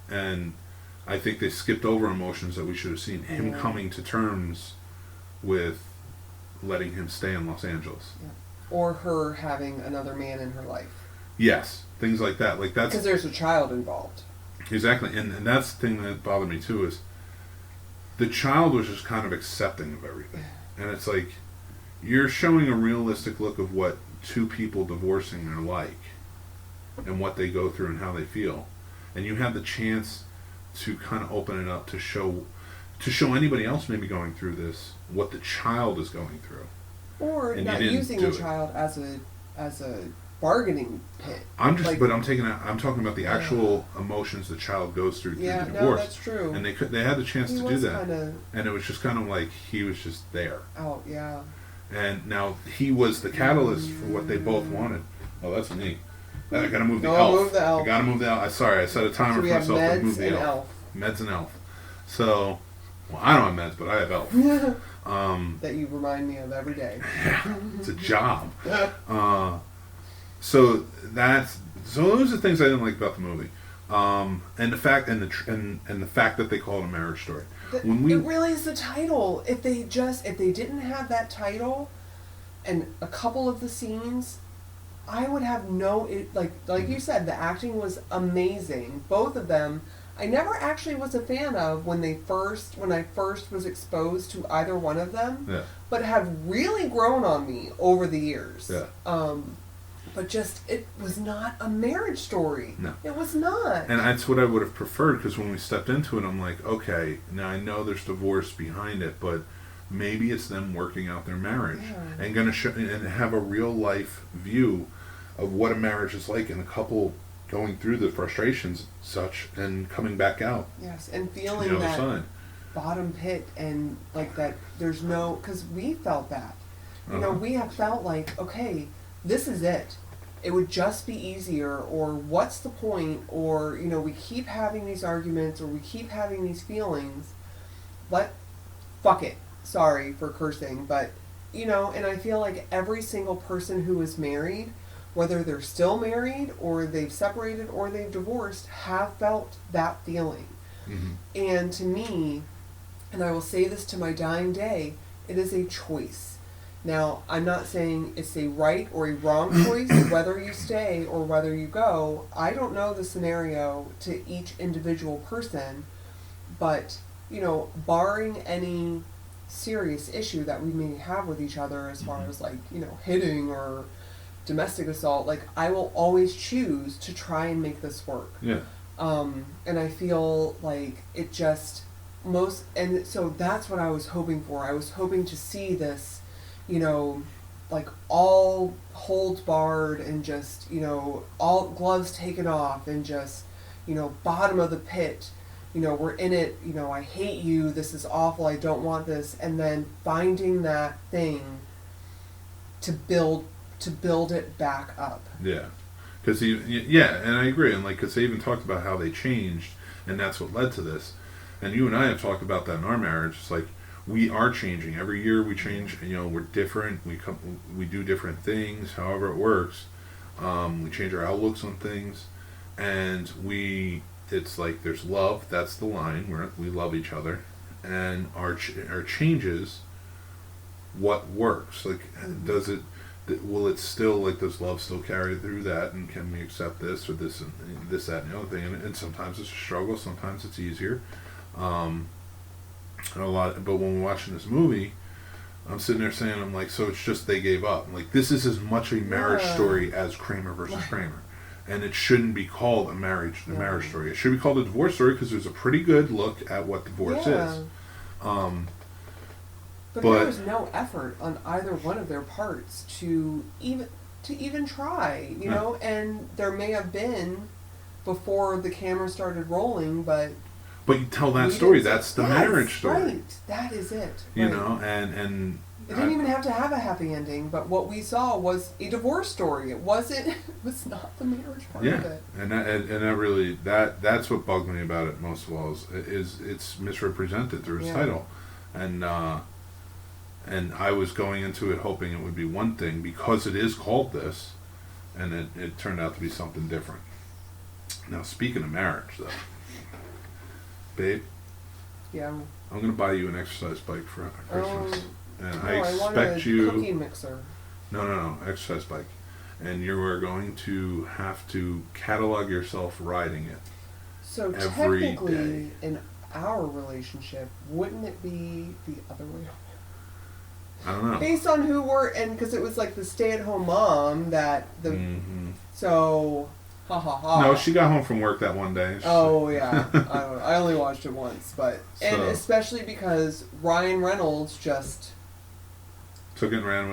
And I think they skipped over emotions that we should have seen. Him coming to terms with letting him stay in Los Angeles. Yeah. Or her having another man in her life. Yes, things like that. Like that's because there's a child involved. Exactly, and that's the thing that bothered me too is the child was just kind of accepting of everything, and it's like you're showing a realistic look of what two people divorcing are like, and what they go through and how they feel, and you have the chance to kind of open it up to show anybody else maybe going through this what the child is going through, or not using the child as a bargaining pit. I'm talking about the actual emotions the child goes through the divorce. No, that's true. And they had the chance to do that, and it was just kind of like he was just there. Oh yeah. And now he was the catalyst for what they both wanted. Oh, that's neat. I gotta move the elf. Move the elf. I gotta move the elf. Sorry, I set a timer for myself to move the elf. Meds and elf. So, well, I don't have meds, but I have elf. That you remind me of every day. Yeah, it's a job. So those are the things I didn't like about the movie, and the fact that they call it a marriage story. It really is the title. If they didn't have that title, and a couple of the scenes, I would have like you said, the acting was amazing. Both of them. I never actually was a fan of when I first was exposed to either one of them, but have really grown on me over the years. Yeah. But it was not a marriage story. No. It was not. And that's what I would have preferred, because when we stepped into it, I'm like, okay, now I know there's divorce behind it, but maybe it's them working out their marriage and gonna and have a real life view of what a marriage is like, and a couple going through the frustrations such and coming back out. Yes, and feeling that side. Bottom pit, and like that there's no, because we felt that. We have felt like, okay, this is it. It would just be easier, or what's the point, or, we keep having these arguments, or we keep having these feelings. Fuck it. Sorry for cursing, but, and I feel like every single person who is married, whether they're still married, or they've separated, or they've divorced, have felt that feeling. Mm-hmm. And to me, and I will say this to my dying day, it is a choice. Now, I'm not saying it's a right or a wrong choice, whether you stay or whether you go. I don't know the scenario to each individual person, but, barring any serious issue that we may have with each other as far as, hitting or domestic assault, I will always choose to try and make this work. Yeah. And I feel like it just and so that's what I was hoping for. I was hoping to see this, you know, like all holds barred and just, you know, all gloves taken off and just, you know, bottom of the pit, you know, we're in it, you know, I hate you, this is awful, I don't want this, and then finding that thing to build it back up. Yeah. Because yeah, and I agree, and like, because they even talked about how they changed, and that's what led to this. And you and I have talked about that in our marriage. It's like we are changing every year. We change. You know, we're different. We do different things. However it works, we change our outlooks on things, and it's like there's love. That's the line. We love each other, and our changes. What works? Like, does it? Will it still, like, does love still carry through that, and can we accept this or this and this, that, and the other thing? And sometimes it's a struggle, sometimes it's easier. And but when we're watching this movie, I'm sitting there saying, I'm like, so it's just they gave up. I'm like, this is as much a marriage story as Kramer versus Kramer. And it shouldn't be called a marriage story. It should be called a divorce story, because there's a pretty good look at what divorce is. But there was no effort on either one of their parts to even try, you know. And there may have been before the camera started rolling, but you tell that story. That's the marriage story. Right, that is it. You know, and it didn't even have to have a happy ending. But what we saw was a divorce story. It wasn't. It was not the marriage part of it. And that really that's what bugged me about it most of all is it's misrepresented through its title, and I was going into it hoping it would be one thing because it is called this, and it turned out to be something different. Now, speaking of marriage, though, babe, I'm going to buy you an exercise bike for Christmas, and I expect want a cooking mixer. No, exercise bike, and you are going to have to catalog yourself riding it. So every technically, day. In our relationship, wouldn't it be the other way around? I don't know. Based on who we're, and because it was like the stay-at-home mom that so, ha ha ha. No, she got home from work that one day. Yeah, I only watched it once, and especially because Ryan Reynolds just took it and ran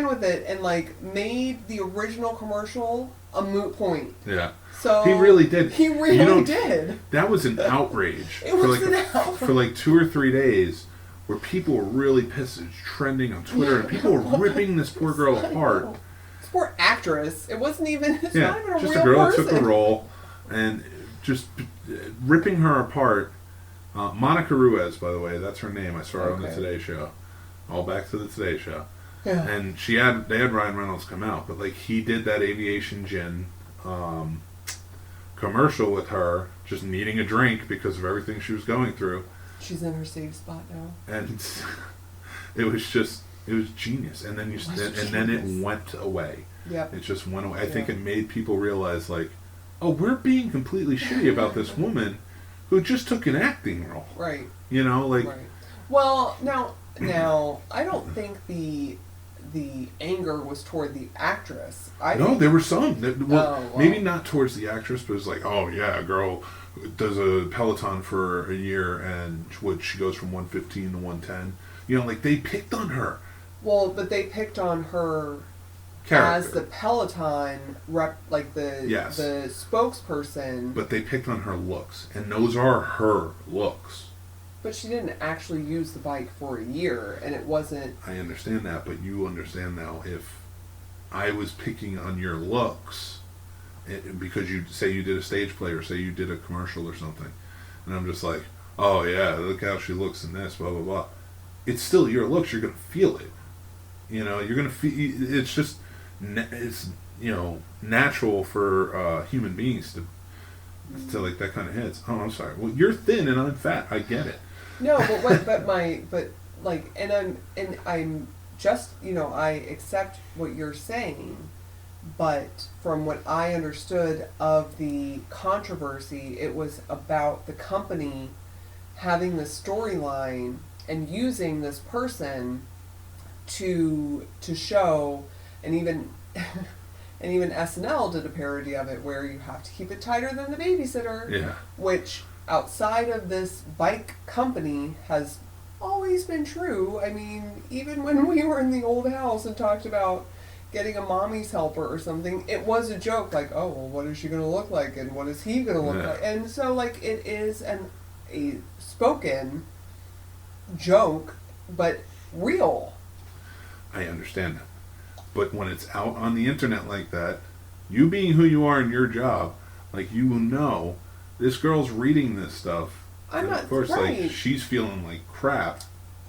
with it, and like made the original commercial a moot point. Yeah. So he really did. He really did. That was an outrage. It was an outrage for like 2 or 3 days. Where people were really pissed, it's trending on Twitter, and people were ripping this poor girl apart. This poor actress. It wasn't even. It's not even a just real a girl person. that took a role, and just ripping her apart. Monica Ruiz, by the way, that's her name. I saw her on the Today Show. All back to the Today Show. Yeah. And they had Ryan Reynolds come out, but like he did that aviation gin commercial with her, just needing a drink because of everything she was going through. She's in her safe spot now. And it was genius. And then then it went away. Yep. It just went away. I think it made people realize, like, oh, we're being completely shitty about this woman who just took an acting role. Right. You know, like. Right. Well, now I don't think the anger was toward the actress. There were some. Maybe not towards the actress, but it's like, oh yeah, a girl does a Peloton for a year and she goes from 115 to 110. You know, like they picked on her. Well, but they picked on her character as the Peloton rep, like the spokesperson. But they picked on her looks, and those are her looks. But she didn't actually use the bike for a year, and it wasn't. I understand that, but you understand now if I was picking on your looks. Because you say you did a stage play or say you did a commercial or something, and I'm just like, oh yeah, look how she looks in this, blah blah blah. It's still your looks. You're gonna feel it. You know, you're gonna feel. It's just, it's natural for human beings to like that kind of hits. Oh, I'm sorry. Well, you're thin and I'm fat. I get it. No, I'm just I accept what you're saying. But from what I understood of the controversy, it was about the company having the storyline and using this person to show, and even SNL did a parody of it where you have to keep it tighter than the babysitter. Yeah. Which outside of this bike company has always been true. I mean, even when we were in the old house and talked about getting a mommy's helper or something, it was a joke, like, oh, well, what is she going to look like, and what is he going to look like? And so, like, it is a spoken joke, but real. I understand that. But when it's out on the internet like that, you being who you are in your job, like, you will know this girl's reading this stuff. I'm not, of course, right. like, she's feeling like crap.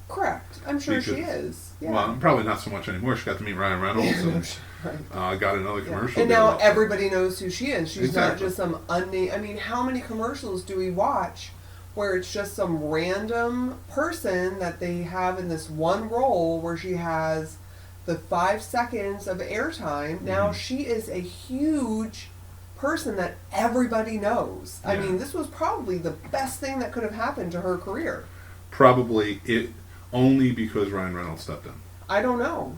Correct. I'm sure she is. Yeah. Well, probably not so much anymore. She got to meet Ryan Reynolds and got another commercial. And now everybody knows who she is. She's exactly. not just some unnamed. I mean, how many commercials do we watch where it's just some random person that they have in this one role where she has the 5 seconds of airtime? Now she is a huge person that everybody knows. I mean, this was probably the best thing that could have happened to her career. Probably it only because Ryan Reynolds stepped in. I don't know.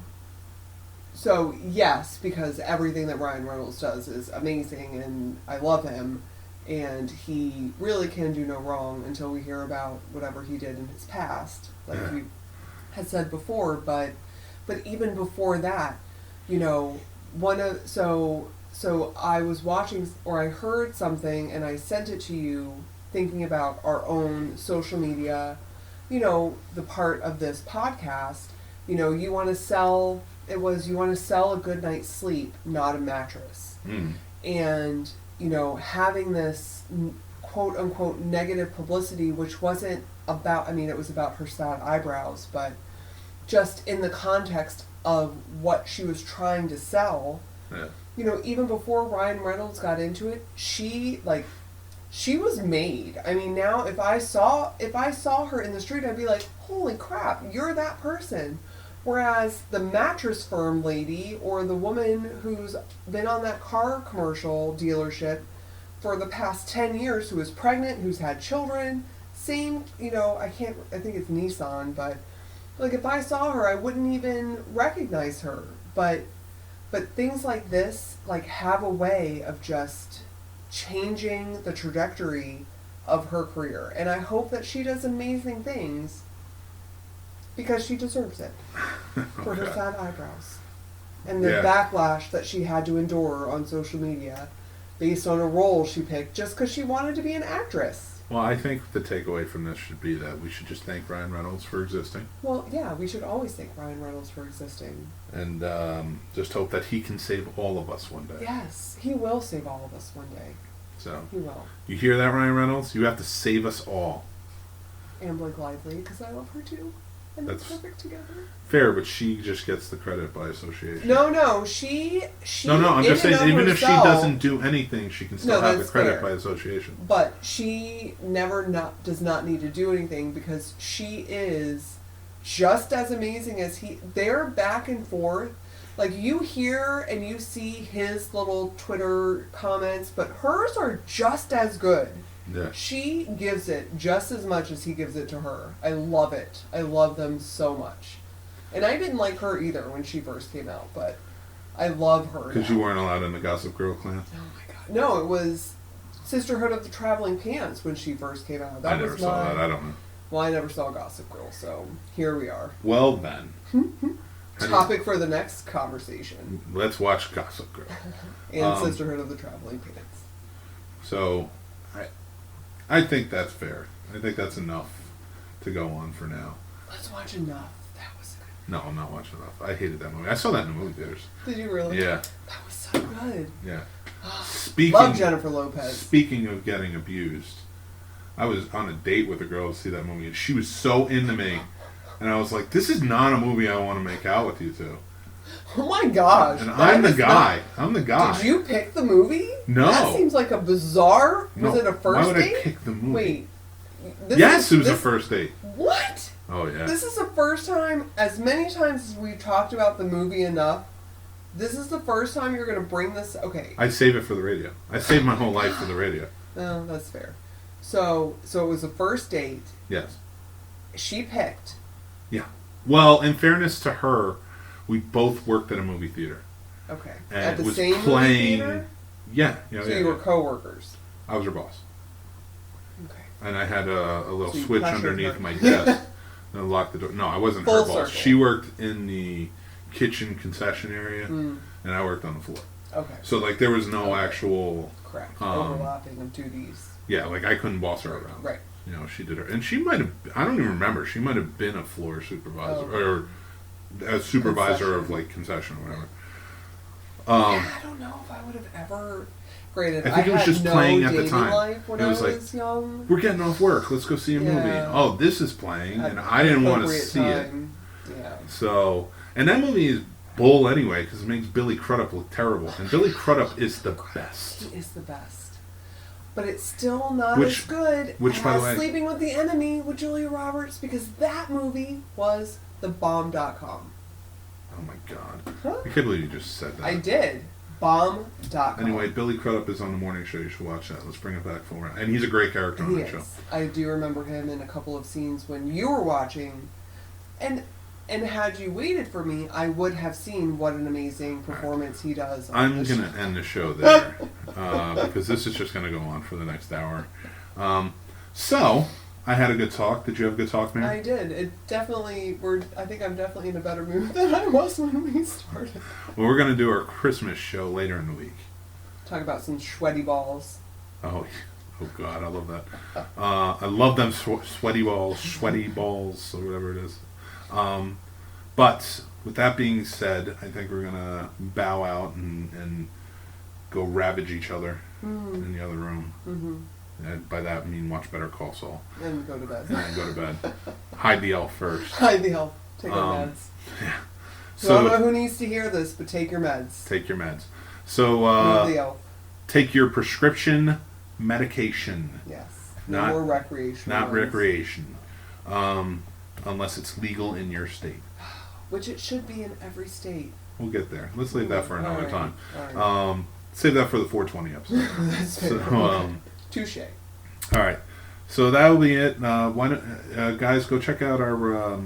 So yes, because everything that Ryan Reynolds does is amazing, and I love him, and he really can do no wrong until we hear about whatever he did in his past, like we had said before. But even before that, you know, so I was watching, or I heard something, and I sent it to you, thinking about our own social media. You know, the part of this podcast. You know, you want to sell. It was you want to sell a good night's sleep, not a mattress. And you know, having this quote unquote negative publicity, which wasn't about. I mean, it was about her sad eyebrows, but just in the context of what she was trying to sell. Yeah. You know, even before Ryan Reynolds got into it, she was made. I mean, now if I saw her in the street, I'd be like, holy crap, you're that person. Whereas the mattress firm lady or the woman who's been on that car commercial dealership for the past 10 years, who is pregnant, who's had children, same, you know, I think it's Nissan, but like if I saw her, I wouldn't even recognize her. But things like this, like, have a way of just changing the trajectory of her career. And I hope that she does amazing things because she deserves it for her sad eyebrows. And the backlash that she had to endure on social media based on a role she picked just because she wanted to be an actress. Well, I think the takeaway from this should be that we should just thank Ryan Reynolds for existing. Well, yeah, we should always thank Ryan Reynolds for existing. And just hope that he can save all of us one day. Yes, he will save all of us one day. So he will. You hear that, Ryan Reynolds? You have to save us all. And Blake Lively, because I love her too. And they're perfect together. Fair, but she just gets the credit by association. No, she. No, I'm just saying, even if she herself, doesn't do anything, she can still have the credit by association. But she does not need to do anything because she is just as amazing as he. They're back and forth. Like, you hear and you see his little Twitter comments, but hers are just as good. Yeah. She gives it just as much as he gives it to her. I love it. I love them so much. And I didn't like her either when she first came out, but I love her. Because you weren't allowed in the Gossip Girl clan? Oh my god. No, it was Sisterhood of the Traveling Pants when she first came out. I never saw that. I don't know. Well, I never saw Gossip Girl, so here we are. Well then. Topic for the next conversation. Let's watch Gossip Girl. And Sisterhood of the Traveling Pants. So, I think that's fair. I think that's enough to go on for now. Let's watch Enough. That was good. No, I'm not watching Enough. I hated that movie. I saw that in the movie theaters. Did you really? Yeah. That was so good. Yeah. Love Jennifer Lopez. Speaking of getting abused, I was on a date with a girl to see that movie, and she was so into me. And I was like, this is not a movie I want to make out with you two. Oh my gosh. And I'm the guy. I'm the guy. Did you pick the movie? No. That seems like a bizarre... Was it a first date? Why would date? I pick the movie? Wait. It was a first date. What? Oh, yeah. This is the first time, as many times as we've talked about the movie Enough, this is the first time you're going to bring this... Okay. I save it for the radio. I saved my whole life for the radio. Oh, that's fair. So it was a first date. Yes. She picked. Yeah. Well, in fairness to her, we both worked at a movie theater. Okay. And at the was same playing, movie theater? Yeah. So you were co-workers. I was her boss. Okay. And I had a little switch underneath my desk and locked the door. No, I wasn't Full her boss. circle. She worked in the kitchen concession area, Mm. and I worked on the floor. Okay. So like there was no Okay. actual Correct. Um, Overlapping of duties. yeah, like I couldn't boss her around. Right. You know, she did her, and she might have. I don't even remember. She might have been a floor supervisor or a supervisor of Concession. like concession or whatever. Yeah, I don't know if I would have ever. Granted, I think it was had just no playing at the dating time. life when It I was like, was young. We're getting off work. Let's go see a movie. Yeah. Oh, this is playing, At and I didn't want to appropriate see it. time. Yeah. So, and that movie is bull anyway because it makes Billy Crudup look terrible, and Billy Crudup is the best. He is the best. But it's still not Which- as good which, by as the way- Sleeping with the Enemy with Julia Roberts because that movie was thebomb.com. Oh my god! Huh? I can't believe you just said that. I did. Bomb.com. Anyway, Billy Crudup is on the morning show. You should watch that. Let's bring it back full round. And he's a great character on He that show. is. I do remember him in a couple of scenes when you were watching, and had you waited for me, I would have seen what an amazing performance he does. On I'm this going to show. end the show there because this is just going to go on for the next hour. So, I had a good talk. Did you have a good talk, man? I did. It definitely. I think I'm definitely in a better mood than I was when we started. Well, we're going to do our Christmas show later in the week. Talk about some sweaty balls. Oh God, I love that. I love them sweaty balls, or whatever it is. But with that being said, I think we're gonna bow out and go ravage each other in the other room. Mm-hmm. And by that I mean watch Better Call Saul And go to bed. and then go to bed. Hide the elf first. Hide the help. Take our meds. Yeah. So, I don't know So who needs to hear this, but take your meds. take your meds. So Move the elf. take your prescription medication. Yes. Not- No more recreational. Not ones. recreation, unless it's legal in your state. Which it should be in every state. We'll get there. Let's leave that for another Alright, time. alright. Save that for the 420 episode. That's So, fair. Touche. all right. So that will be it. Why don't, guys, go check out our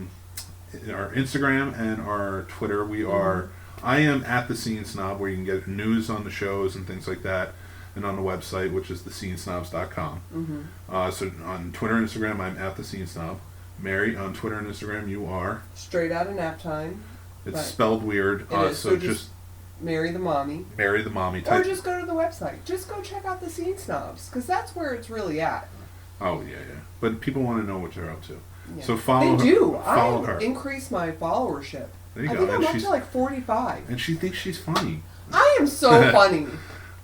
Instagram and our Twitter. We are. I am at the Scene Snob, where you can get news on the shows and things like that, and on the website, which is thescenesnobs.com. Mm-hmm. So on Twitter and Instagram, I'm at the Scene Snob. Mary, on Twitter and Instagram, you are. Straight out of nap time. It's Right. spelled weird. It is, So so just just marry the mommy. Mary the mommy Or type. just go to the website. Just go check out the Scene Snobs, because that's where it's really at. Oh yeah. But people want to know what you're up to. Yeah. So follow They her. do. Follow I her. increased my followership. There you I go. think And I'm up she's to like 45. and she thinks she's funny. I am so funny.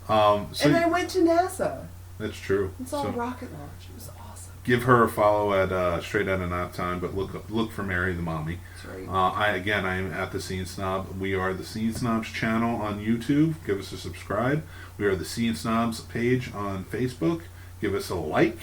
So And I went to NASA. that's true. It's all So rocket launch. It was awesome. give her a follow at Straight Outta Nap Time, but look for Mary the mommy. That's right. I am at the Scene Snob. We are the Scene Snobs channel on YouTube. Give us a subscribe. We are the Scene Snobs page on Facebook. Give us a like.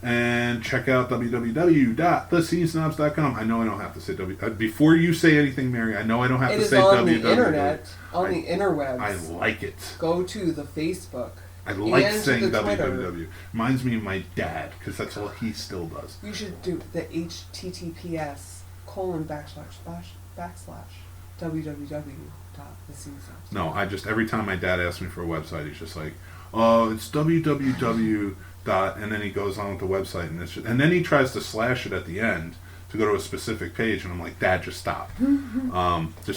And check out www.thescenesnobs.com. I know I don't have to say before you say anything, Mary. I know I don't have It to is say on www. the internet, on the interwebs. I like it. Go to the Facebook. I like and to saying the Twitter. www. Reminds me of my dad because that's all he still does. You should do the https://www.thescenesnobs. No, every time my dad asks me for a website, he's just like, "Oh, it's www." And then he goes on with the website, and then he tries to slash it at the end to go to a specific page, and I'm like, "Dad, just stop." Just